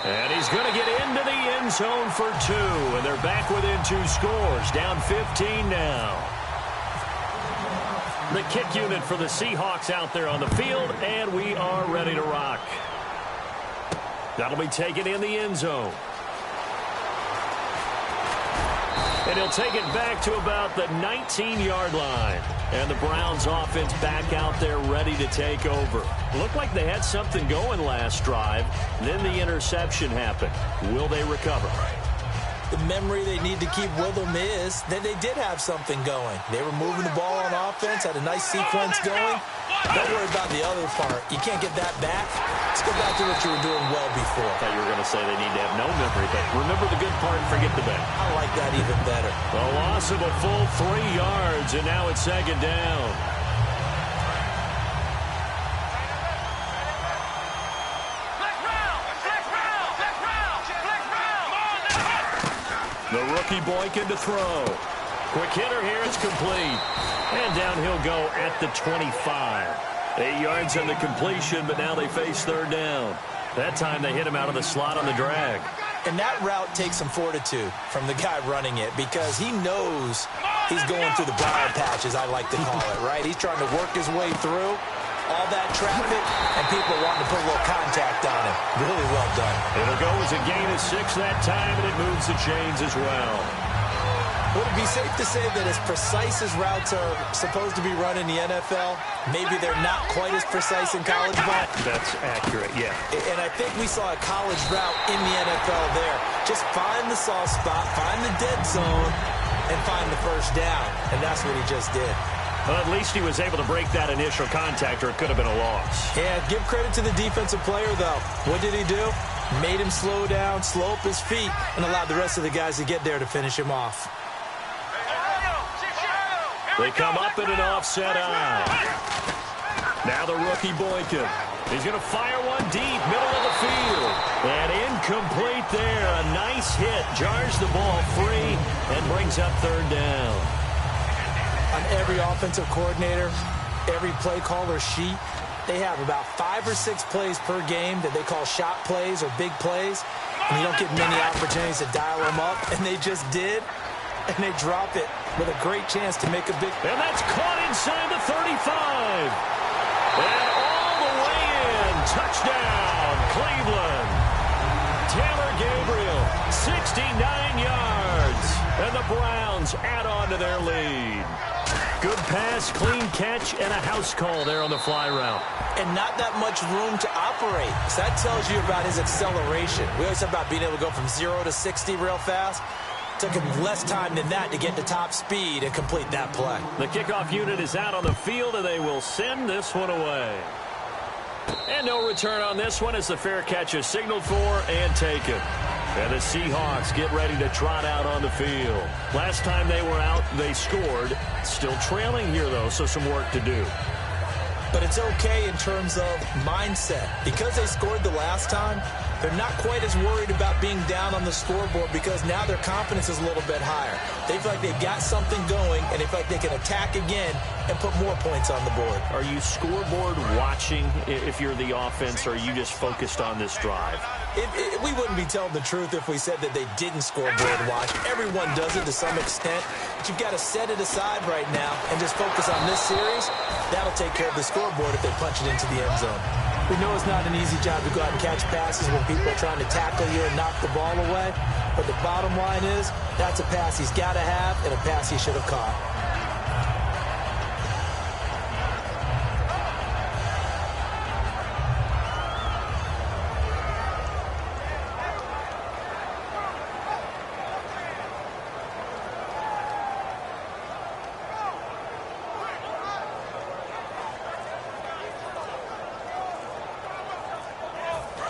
[SPEAKER 2] And he's going to get into the end zone for 2. And they're back within 2 scores. Down 15 now. The kick unit for the Seahawks out there on the field. And we are ready to rock. That'll be taken in the end zone. And he'll take it back to about the 19-yard line. And the Browns offense back out there ready to take over. Looked like they had something going last drive. Then the interception happened. Will they recover?
[SPEAKER 3] The memory they need to keep with them is that they did have something going. They were moving the ball on offense, had a nice sequence going. Don't worry about the other part. You can't get that back. Let's go back to what you were doing well before.
[SPEAKER 2] I thought you were going to say they need to have no memory, but remember the good part and forget the bad.
[SPEAKER 3] I like that even better.
[SPEAKER 2] A loss of a full 3 yards, and now it's second down. The rookie Boykin to throw. Quick hitter here, it's complete. And down he'll go at the 25. 8 yards on the completion, but now they face third down. That time they hit him out of the slot on the drag.
[SPEAKER 3] And that route takes some fortitude from the guy running it because he knows he's going through the briar patch, as I like to call it, right? He's trying to work his way through all that traffic, and people wanting to put a little contact on him. Really well done.
[SPEAKER 2] It'll go as a gain of 6 that time, and it moves the chains as well.
[SPEAKER 3] Would it be safe to say that as precise as routes are supposed to be run in the NFL, maybe they're not quite as precise in college ball?
[SPEAKER 2] That's accurate, yeah.
[SPEAKER 3] And I think we saw a college route in the NFL there. Just find the soft spot, find the dead zone, and find the first down. And that's what he just did.
[SPEAKER 2] Well, at least he was able to break that initial contact, or it could have been a loss.
[SPEAKER 3] Yeah, give credit to the defensive player, though. What did he do? Made him slow down, slow up his feet, and allowed the rest of the guys to get there to finish him off.
[SPEAKER 2] They come up in an offset eye. Now the rookie Boykin. He's going to fire one deep, middle of the field. And incomplete there. A nice hit. Jars the ball free and brings up third down.
[SPEAKER 3] On every offensive coordinator, every play caller sheet, they have about 5 or 6 plays per game that they call shot plays or big plays. And you don't get many opportunities to dial them up. And they just did. And they drop it with a great chance to make a big...
[SPEAKER 2] And that's caught inside the 35. And all the way in. Touchdown, Cleveland. Taylor Gabriel, 69 yards. And the Browns add on to their lead. Good pass, clean catch, and a house call there on the fly route.
[SPEAKER 3] And not that much room to operate. So that tells you about his acceleration. We always talk about being able to go from 0 to 60 real fast. Took him less time than that to get to top speed and complete that play.
[SPEAKER 2] The kickoff unit is out on the field, and they will send this one away. And no return on this one as the fair catch is signaled for and taken. And the Seahawks get ready to trot out on the field. Last time they were out, they scored. Still trailing here, though, so some work to do.
[SPEAKER 3] But it's okay in terms of mindset. Because they scored the last time, they're not quite as worried about being down on the scoreboard because now their confidence is a little bit higher. They feel like they've got something going, and they feel like they can attack again and put more points on the board.
[SPEAKER 2] Are you scoreboard watching if you're the offense, or are you just focused on this drive?
[SPEAKER 3] We wouldn't be telling the truth if we said that they didn't scoreboard watch. Everyone does it to some extent. But you've got to set it aside right now and just focus on this series. That'll take care of the scoreboard if they punch it into the end zone. We know it's not an easy job to go out and catch passes when people are trying to tackle you and knock the ball away. But the bottom line is, that's a pass he's got to have and a pass he should have caught.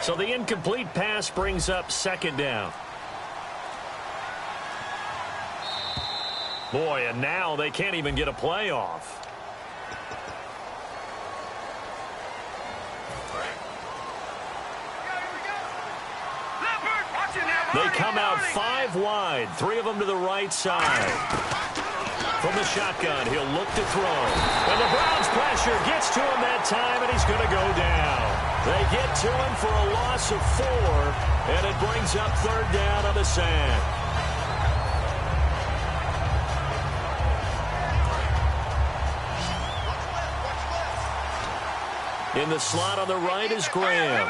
[SPEAKER 2] So the incomplete pass brings up second down. Boy, and now they can't even get a play off. They come out 5 wide, 3 of them to the right side. From the shotgun, he'll look to throw. And the Browns pressure gets to him that time, and he's going to go down. They get to him for a loss of 4, and it brings up third down on the sack. In the slot on the right is Graham.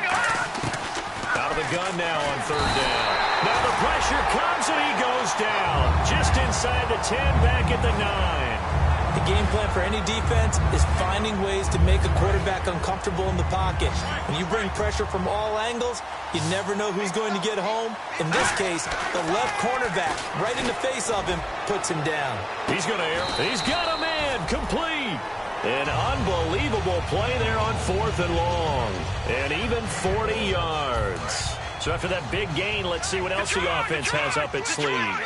[SPEAKER 2] Out of the gun now on third down. Now the pressure comes, and he goes down. Just inside the 10, back at the 9.
[SPEAKER 3] The game plan for any defense is finding ways to make a quarterback uncomfortable in the pocket. When you bring pressure from all angles, you never know who's going to get home. In this case, the left cornerback, right in the face of him, puts him down.
[SPEAKER 2] He's going to air. He's got a man. Complete. An unbelievable play there on 4th and long. And even 40 yards. So after that big gain, let's see what else the offense has up its sleeve.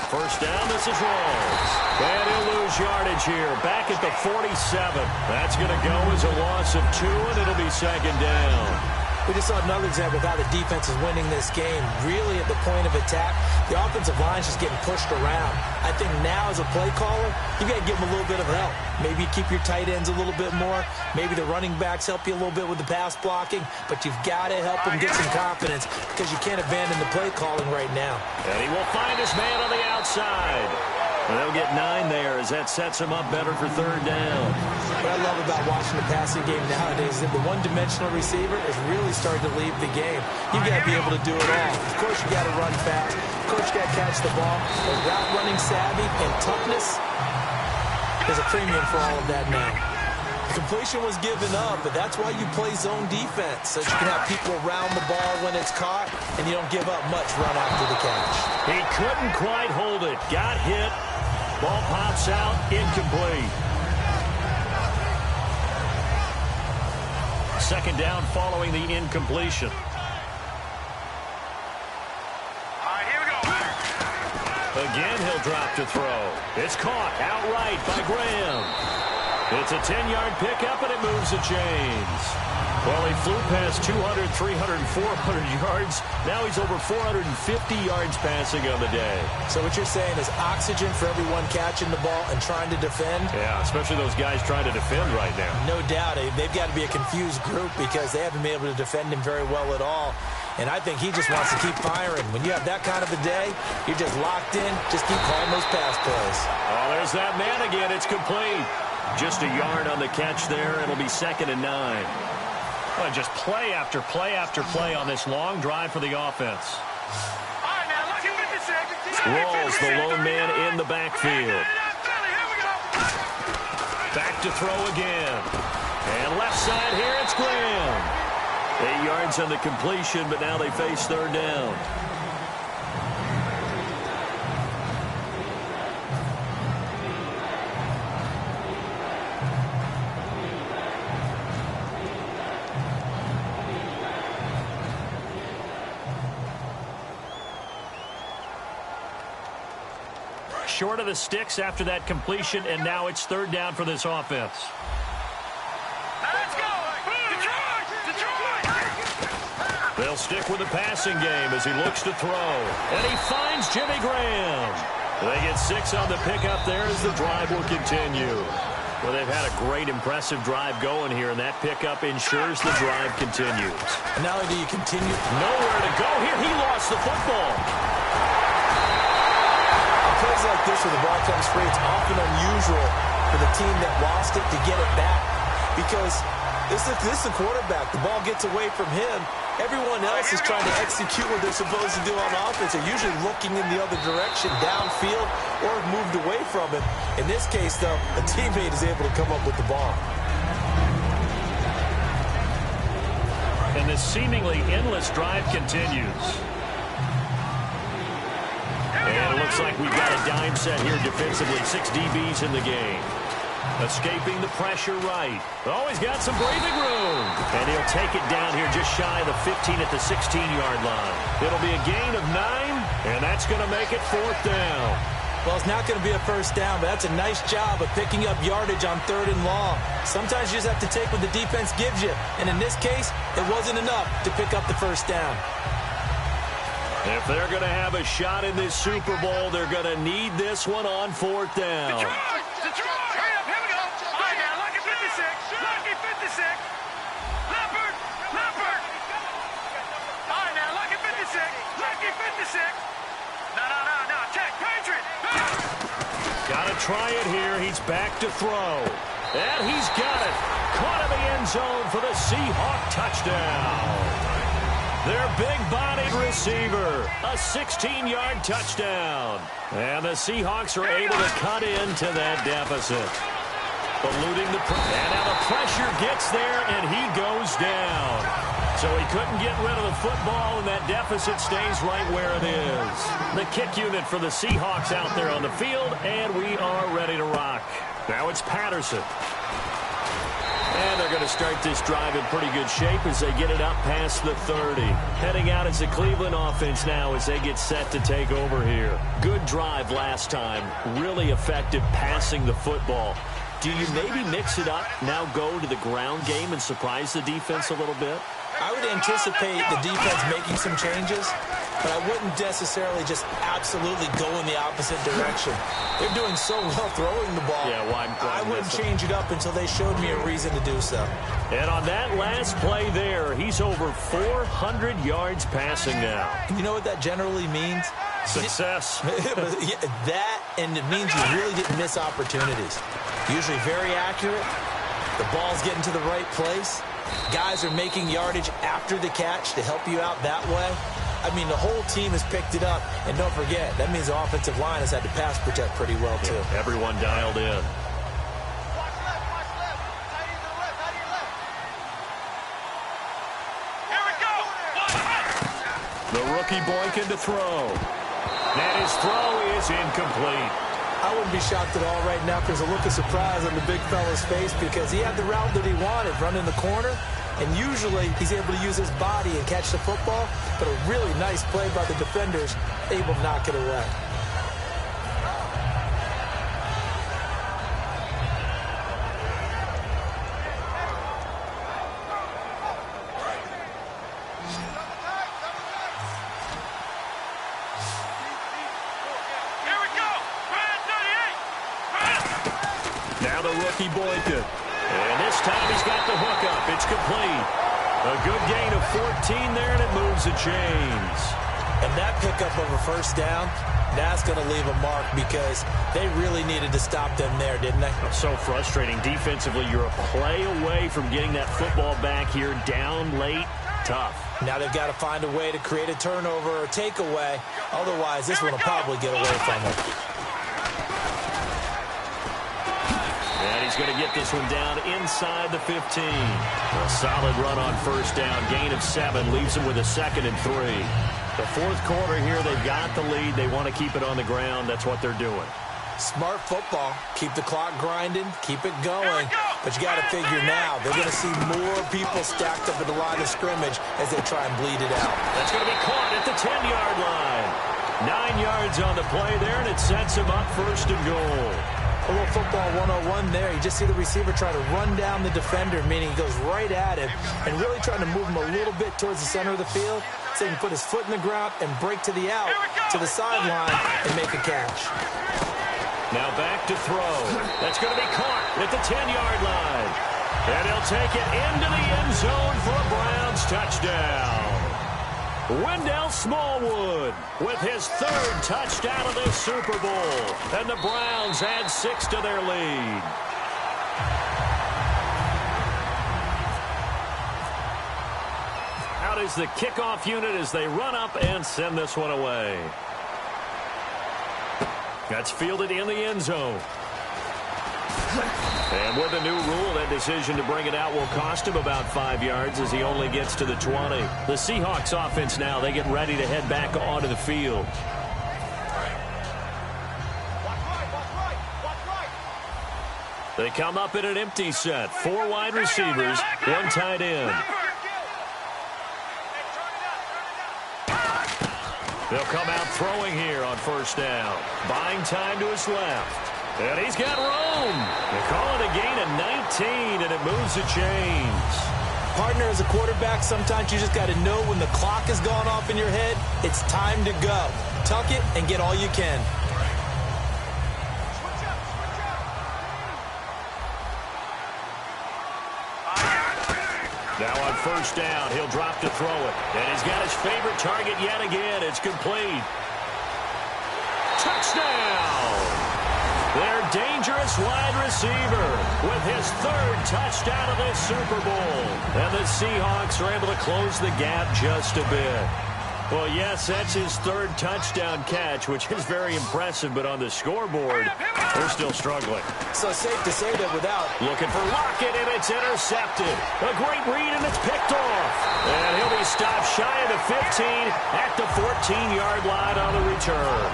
[SPEAKER 2] First down, this is Rawls. And he'll lose yardage here. Back at the 47. That's going to go as a loss of 2, and it'll be 2nd down.
[SPEAKER 3] We just saw another example of how the defense is winning this game. Really at the point of attack, the offensive line is just getting pushed around. I think now as a play caller, you got to give them a little bit of help. Maybe keep your tight ends a little bit more. Maybe the running backs help you a little bit with the pass blocking. But you've got to help them get some confidence because you can't abandon the play calling right now.
[SPEAKER 2] And he will find his man on the outside. And they'll get 9 there as that sets him up better for 3rd down.
[SPEAKER 3] What I love about watching the passing game nowadays is that the one-dimensional receiver is really starting to leave the game. You've got to be able to do it all. Of course, you got to run fast. Of course, you got to catch the ball. But route running savvy and toughness is a premium for all of that now. The completion was given up, but that's why you play zone defense, so you can have people around the ball when it's caught, and you don't give up much run after the catch.
[SPEAKER 2] He couldn't quite hold it. Got hit. Ball pops out. Incomplete. 2nd down following the incompletion.
[SPEAKER 4] All right, here we go.
[SPEAKER 2] Again, he'll drop to throw. It's caught outright by Graham. It's a 10-yard pickup, and it moves the chains. Well, he flew past 200, 300, 400 yards. Now he's over 450 yards passing on the day.
[SPEAKER 3] So what you're saying is oxygen for everyone catching the ball and trying to defend?
[SPEAKER 2] Yeah, especially those guys trying to defend right now.
[SPEAKER 3] No doubt. They've got to be a confused group because they haven't been able to defend him very well at all. And I think he just wants to keep firing. When you have that kind of a day, you're just locked in. Just keep calling those pass plays.
[SPEAKER 2] Oh, there's that man again. It's complete. Just a yard on the catch there. It'll be 2nd and 9. Well, just play after play after play on this long drive for the offense.
[SPEAKER 4] All right, now, look at 56.
[SPEAKER 2] Rawls, the lone man in the backfield. Back to throw again. And left side here, it's Graham. 8 yards on the completion, but now they face 3rd down. Short of the sticks after that completion, and now it's 3rd down for this offense.
[SPEAKER 4] Now let's go. Detroit! Detroit!
[SPEAKER 2] They'll stick with the passing game as he looks to throw. And he finds Jimmy Graham. They get 6 on the pickup there as the drive will continue. Well, they've had a great, impressive drive going here, and that pickup ensures the drive continues.
[SPEAKER 3] And not only do you continue,
[SPEAKER 2] Nowhere to go here. He lost the football.
[SPEAKER 3] plays like this where the ball comes free, it's often unusual for the team that lost it to get it back because this is the quarterback. The ball gets away from him. Everyone else is trying to execute what they're supposed to do on offense. They're usually looking in the other direction, downfield, or moved away from him. In this case, though, a teammate is able to come up with the ball.
[SPEAKER 2] And this seemingly endless drive continues. And it looks like we've got a dime set here defensively. 6 DBs in the game. Escaping the pressure right. Oh, he's got some breathing room. And he'll take it down here just shy of the 15 at the 16-yard line. It'll be a gain of 9, and that's going to make it 4th down.
[SPEAKER 3] Well, it's not going to be a first down, but that's a nice job of picking up yardage on 3rd and long. Sometimes you just have to take what the defense gives you. And in this case, it wasn't enough to pick up the first down.
[SPEAKER 2] If they're going to have a shot in this Super Bowl, they're going to need this one on 4th down.
[SPEAKER 4] Detroit! Detroit! Hurry up, here we go. All right, now, lucky 56. Lucky 56. Leopard! Leopard! All right, now, lucky 56. Lucky 56. No. Check. Patriot!
[SPEAKER 2] Got to try it here. He's back to throw. And he's got it. Caught in the end zone for the Seahawk touchdown. Their big-bodied receiver. A 16-yard touchdown. And the Seahawks are able to cut into that deficit. Eluding the pressure. And now the pressure gets there, and he goes down. So he couldn't get rid of the football, and that deficit stays right where it is. The kick unit for the Seahawks out there on the field, and we are ready to rock. Now it's Patterson. And they're going to start this drive in pretty good shape as they get it up past the 30. Heading out as the Cleveland offense now as they get set to take over here. Good drive last time. Really effective passing the football. Do you maybe mix it up, now go to the ground game and surprise the defense a little bit?
[SPEAKER 3] I would anticipate the defense making some changes, but I wouldn't necessarily just absolutely go in the opposite direction. They're doing so well throwing the ball.
[SPEAKER 2] Yeah, why
[SPEAKER 3] I wouldn't change it up until they showed me a reason to do so.
[SPEAKER 2] And on that last play there, he's over 400 yards passing now.
[SPEAKER 3] You know what that generally means?
[SPEAKER 2] Success.
[SPEAKER 3] That, and it means you really didn't miss opportunities. Usually very accurate. The ball's getting to the right place. Guys are making yardage after the catch to help you out that way. I mean, the whole team has picked it up. And don't forget, that means the offensive line has had to pass protect pretty well, too.
[SPEAKER 2] Yeah, everyone dialed in.
[SPEAKER 4] Here we go.
[SPEAKER 2] The rookie Boykin to throw. And his throw is incomplete.
[SPEAKER 3] I wouldn't be shocked at all right now. There's a look of surprise on the big fella's face because he had the route that he wanted, running the corner, and usually he's able to use his body and catch the football, but a really nice play by the defenders, able to knock it away.
[SPEAKER 2] Boykin. And this time he's got the hook up. It's complete. A good gain of 14 there, and it moves the chains.
[SPEAKER 3] And that pickup of a first down, that's going to leave a mark because they really needed to stop them there, didn't they?
[SPEAKER 2] So frustrating. Defensively, you're a play away from getting that football back here down late. Tough. Now they've got to find a way to create a turnover or takeaway. Otherwise, this one will probably get away from them. He's going to get this one down inside the 15. A solid run on first down. Gain of 7 leaves him with a 2nd and 3. The fourth quarter here, they've got the lead. They want to keep it on the ground. That's what they're doing. Smart football. Keep the clock grinding. Keep it going. But you got to figure now, they're going to see more people stacked up at the line of scrimmage as they try and bleed it out. That's going to be caught at the 10-yard line. 9 yards on the play there, and it sets him up 1st and goal. A little football 101 there. You just see the receiver try to run down the defender, meaning he goes right at him and really trying to move him a little bit towards the center of the field so he can put his foot in the ground and break to the out, to the sideline, and make a catch. Now back to throw. That's going to be caught at the 10-yard line. And he'll take it into the end zone for a Browns touchdown. Wendell Smallwood with his 3rd touchdown of this Super Bowl. And the Browns add 6 to their lead. Out is the kickoff unit as they run up and send this one away. That's fielded in the end zone. And with the new rule, that decision to bring it out will cost him about 5 yards as he only gets to the 20. The Seahawks offense now, they get ready to head back onto the field. They come up in an empty set. 4 wide receivers, 1 tight end. They'll come out throwing here on first down. Buying time to his left. And he's got room. They call it a gain of 19, and it moves the chains. Partner, as a quarterback, sometimes you just got to know when the clock has gone off in your head, it's time to go. Tuck it and get all you can. Now on first down, he'll drop to throw it. And he's got his favorite target yet again. It's complete. Touchdown! Their dangerous wide receiver with his third touchdown of this Super Bowl. And the Seahawks are able to close the gap just a bit. Well, yes, that's his third touchdown catch, which is very impressive, but on the scoreboard, they're still struggling.
[SPEAKER 3] So safe to say that without.
[SPEAKER 2] Looking for Lockett, and it's intercepted. A great read, and it's picked off. And he'll be stopped shy of the 15 at the 14-yard line on the return.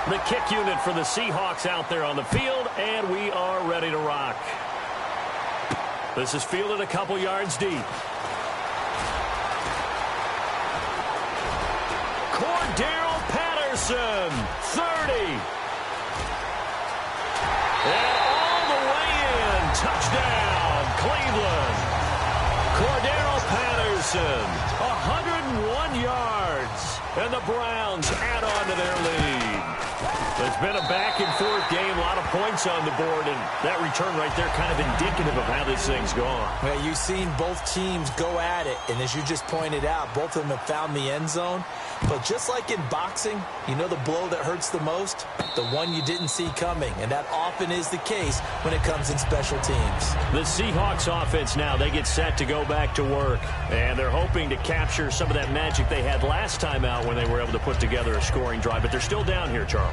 [SPEAKER 2] The kick unit for the Seahawks out there on the field, and we are ready to rock. This is fielded a couple yards deep. Daryl Patterson, 30. And all the way in. Touchdown, Cleveland. Cordero Patterson, 101 yards. And the Browns add on to their lead. It's been a back-and-forth game, a lot of points on the board, and that return right there kind of indicative of how this thing's gone.
[SPEAKER 3] Well, you've seen both teams go at it, and as you just pointed out, both of them have found the end zone. But just like in boxing, you know the blow that hurts the most? The one you didn't see coming, and that often is the case when it comes in special teams.
[SPEAKER 2] The Seahawks offense now, they get set to go back to work, and they're hoping to capture some of that magic they had last time out when they were able to put together a scoring drive, but they're still down here, Charles.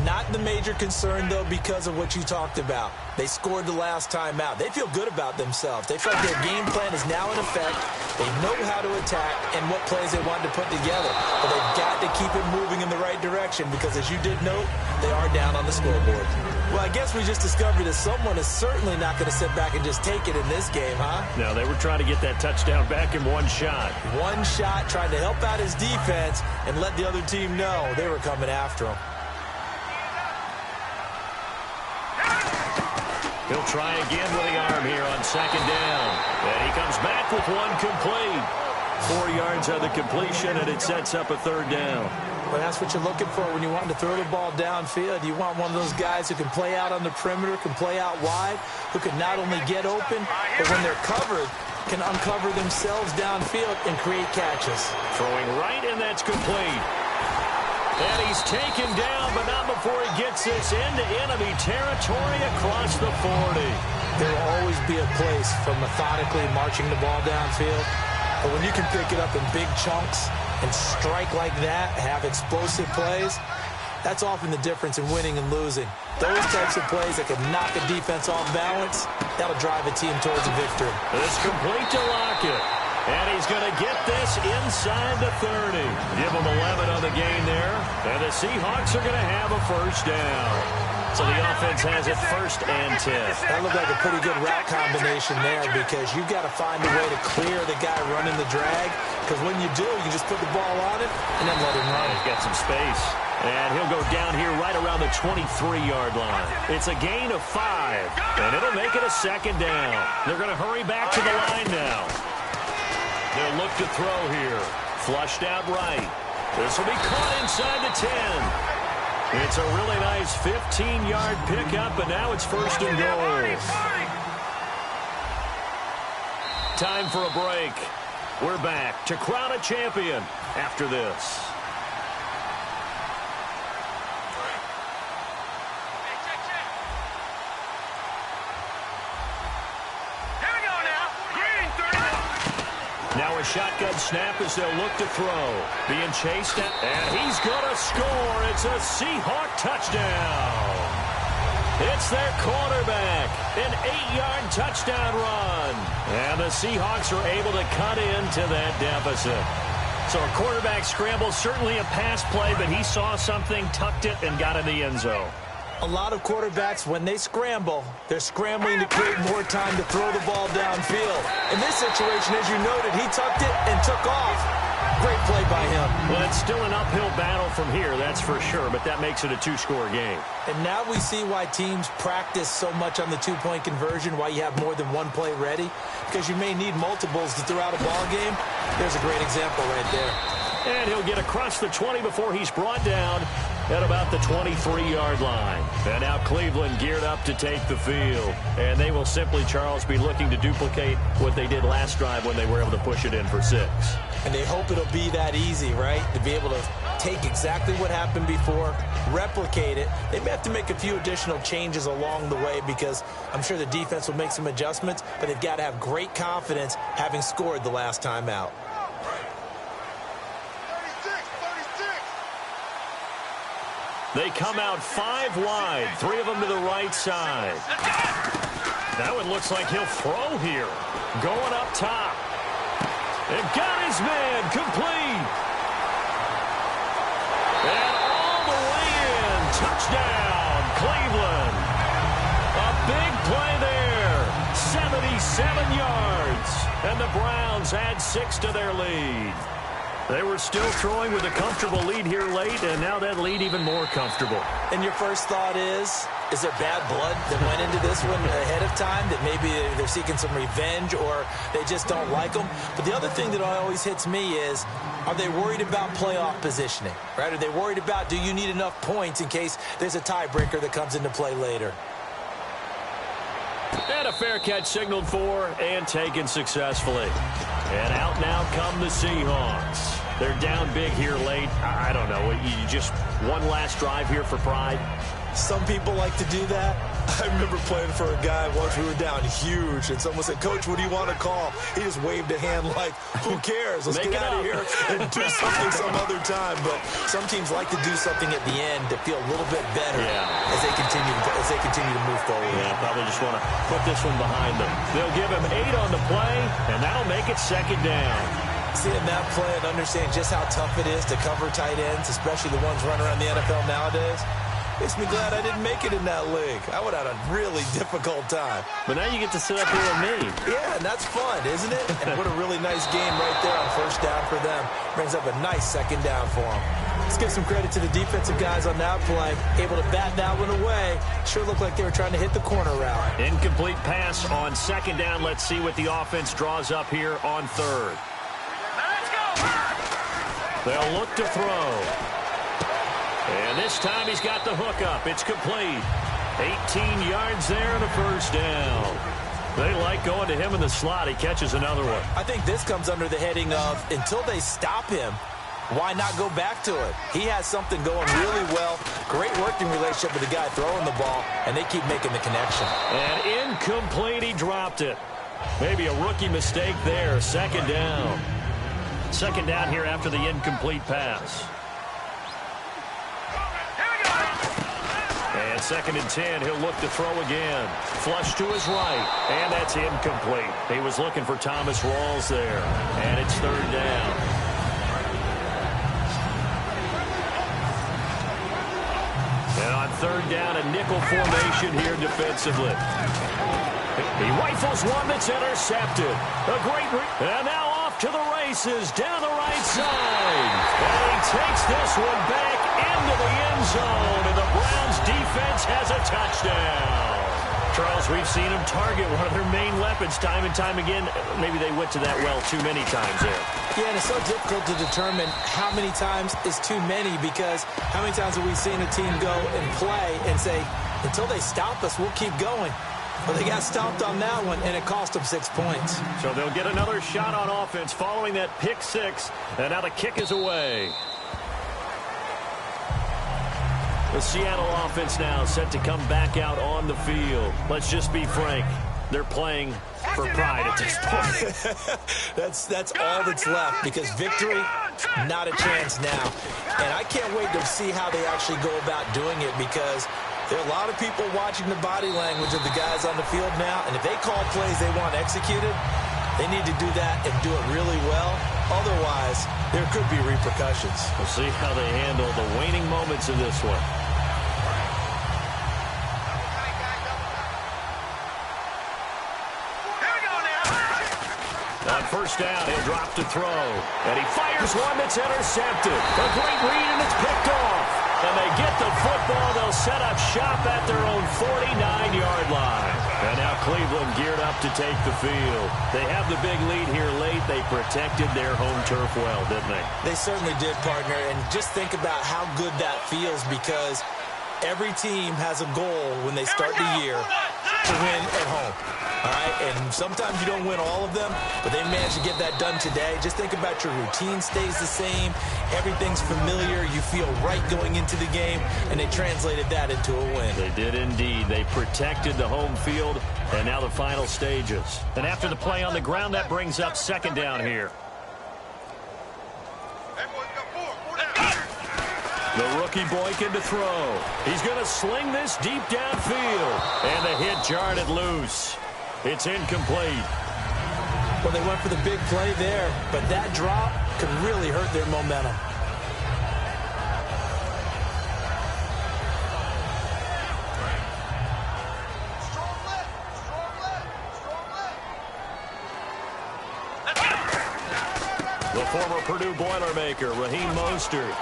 [SPEAKER 3] Not the major concern, though, because of what you talked about. They scored the last time out. They feel good about themselves. They feel like their game plan is now in effect. They know how to attack and what plays they want to put together. But they've got to keep it moving in the right direction because, as you did note, they are down on the scoreboard. Well, I guess we just discovered that someone is certainly not going to sit back and just take it in this game, huh?
[SPEAKER 2] No, they were trying to get that touchdown back in one shot.
[SPEAKER 3] One shot, trying to help out his defense and let the other team know they were coming after him.
[SPEAKER 2] He'll try again with the arm here on second down. And he comes back with one complete. 4 yards on the completion, and it sets up a third down.
[SPEAKER 3] Well, that's what you're looking for when you want to throw the ball downfield. You want one of those guys who can play out on the perimeter, can play out wide, who can not only get open, but when they're covered, can uncover themselves downfield and create catches.
[SPEAKER 2] Throwing right, and that's complete. And he's taken down, but not before he gets this into enemy territory across the 40.
[SPEAKER 3] There will always be a place for methodically marching the ball downfield. But when you can pick it up in big chunks and strike like that, have explosive plays, that's often the difference in winning and losing. Those types of plays that can knock a defense off balance, that'll drive a team towards a victory.
[SPEAKER 2] It's complete to Lockett. And he's going to get this inside the 30. Give him 11 on the gain there. And the Seahawks are going to have a first down. So the offense has it 1st and 10.
[SPEAKER 3] That looked like a pretty good route combination there because you've got to find a way to clear the guy running the drag. Because when you do, you just put the ball on it and then let him run.
[SPEAKER 2] He's got some space. And he'll go down here right around the 23-yard line. It's a gain of 5. And it'll make it a second down. They're going to hurry back to the line now. They'll look to throw here. Flushed out right. This will be caught inside the 10. It's a really nice 15-yard pickup, and now it's 1st and goal. Time for a break. We're back to crown a champion after this. Now a shotgun snap as they'll look to throw. Being chased at, and he's going to score. It's a Seahawk touchdown. It's their quarterback. An 8-yard touchdown run. And the Seahawks are able to cut into that deficit. So a quarterback scramble, certainly a pass play, but he saw something, tucked it, and got in the end zone.
[SPEAKER 3] A lot of quarterbacks, when they scramble, they're scrambling to create more time to throw the ball downfield. In this situation, as you noted, he tucked it and took off. Great play by him.
[SPEAKER 2] Well, it's still an uphill battle from here, that's for sure, but that makes it a 2-score game.
[SPEAKER 3] And now we see why teams practice so much on the 2-point conversion, why you have more than one play ready, because you may need multiples to throw out a ball game. There's a great example right there.
[SPEAKER 2] And he'll get across the 20 before he's brought down at about the 23-yard line. And now Cleveland geared up to take the field. And they will simply, Charles, be looking to duplicate what they did last drive when they were able to push it in for 6.
[SPEAKER 3] And they hope it'll be that easy, right? To be able to take exactly what happened before, replicate it. They may have to make a few additional changes along the way because I'm sure the defense will make some adjustments, but they've got to have great confidence having scored the last time out.
[SPEAKER 2] They come out 5 wide, 3 of them to the right side. That one looks like he'll throw here. Going up top. And got his man complete. And all the way in. Touchdown, Cleveland. A big play there. 77 yards. And the Browns add 6 to their lead. They were still throwing with a comfortable lead here late, and now that lead even more comfortable.
[SPEAKER 3] And your first thought is there bad blood that went into this one ahead of time, that maybe they're seeking some revenge or they just don't like them? But the other thing that always hits me is, are they worried about playoff positioning, right? Are they worried about, do you need enough points in case there's a tiebreaker that comes into play later?
[SPEAKER 2] And a fair catch signaled for and taken successfully. And out now come the Seahawks. They're down big here late. I don't know. You just one last drive here for pride.
[SPEAKER 3] Some people like to do that. I remember playing for a guy once. We were down huge, and someone said, "Coach, what do you want to call?" He just waved a hand like, "Who cares? Let's get out of here and do something some other time." But some teams like to do something at the end to feel a little bit better as they continue to move forward.
[SPEAKER 2] Yeah, probably just want to put this one behind them. They'll give him 8 on the play, and that'll make it 2nd down.
[SPEAKER 3] Seeing that play and understanding just how tough it is to cover tight ends, especially the ones running around the NFL nowadays, makes me glad I didn't make it in that league. I would have had a really difficult time.
[SPEAKER 2] But now you get to sit up here with me.
[SPEAKER 3] Yeah, and that's fun, isn't it? And what a really nice game right there on 1st down for them. Brings up a nice 2nd down for them. Let's give some credit to the defensive guys on that play. Able to bat that one away. Sure looked like they were trying to hit the corner route.
[SPEAKER 2] Incomplete pass on 2nd down. Let's see what the offense draws up here on 3rd.
[SPEAKER 4] Let's go!
[SPEAKER 2] They'll look to throw. And this time he's got the hook up. It's complete. 18 yards there and a 1st down. They like going to him in the slot. He catches another one.
[SPEAKER 3] I think this comes under the heading of, until they stop him, why not go back to it? He has something going really well. Great working relationship with the guy throwing the ball, and they keep making the connection.
[SPEAKER 2] And incomplete. He dropped it. Maybe a rookie mistake there. 2nd down. 2nd down here after the incomplete pass. And 2nd and 10, he'll look to throw again. Flush to his right, and that's incomplete. He was looking for Thomas Rawls there, and it's 3rd down. And on 3rd down, a nickel formation here defensively. He rifles one that's intercepted. A great and now off to the races down the right side. And he takes this one back into the end zone, and the Browns defense has a touchdown. Charles, we've seen them target one of their main weapons time and time again. Maybe they went to that well too many times there.
[SPEAKER 3] Yeah, and it's so difficult to determine how many times is too many, because how many times have we seen a team go and play and say, until they stop us, we'll keep going. Well, they got stopped on that one, and it cost them 6 points.
[SPEAKER 2] So they'll get another shot on offense following that pick 6, and now the kick is away. The Seattle offense now set to come back out on the field. Let's just be frank. They're playing for pride at this point.
[SPEAKER 3] That's all that's left, because victory, not a chance now. And I can't wait to see how they actually go about doing it, because there are a lot of people watching the body language of the guys on the field now, and if they call plays they want executed, they need to do that and do it really well. Otherwise, there could be repercussions.
[SPEAKER 2] We'll see how they handle the waning moments of this one. On 1st down, he'll drop to throw. And he fires one that's intercepted. A great read, and it's picked off. And they get the football. They'll set up shop at their own 49-yard line. And now Cleveland geared up to take the field. They have the big lead here late. They protected their home turf well, didn't they?
[SPEAKER 3] They certainly did, partner. And just think about how good that feels, because every team has a goal when they start the year to win at home. All right, and sometimes you don't win all of them, but they managed to get that done today. Just think about your routine stays the same. Everything's familiar. You feel right going into the game, and they translated that into a win.
[SPEAKER 2] They did indeed. They protected the home field, and now the final stages. And after the play on the ground, that brings up second down here. The rookie Boykin to throw. He's going to sling this deep downfield, and the hit jarred it loose. It's incomplete.
[SPEAKER 3] Well, they went for the big play there, but that drop could really hurt their momentum.
[SPEAKER 2] The former Purdue Boilermaker, Raheem Mostert.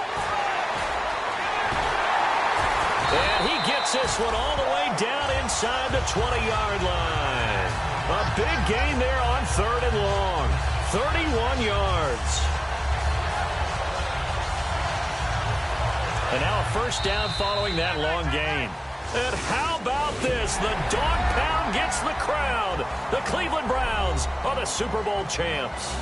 [SPEAKER 2] And he gets this one all the way down inside the 20-yard line. A big gain there on 3rd and long. 31 yards. And now a first down following that long gain. And how about this? The dog pound gets the crowd. The Cleveland Browns are the Super Bowl champs.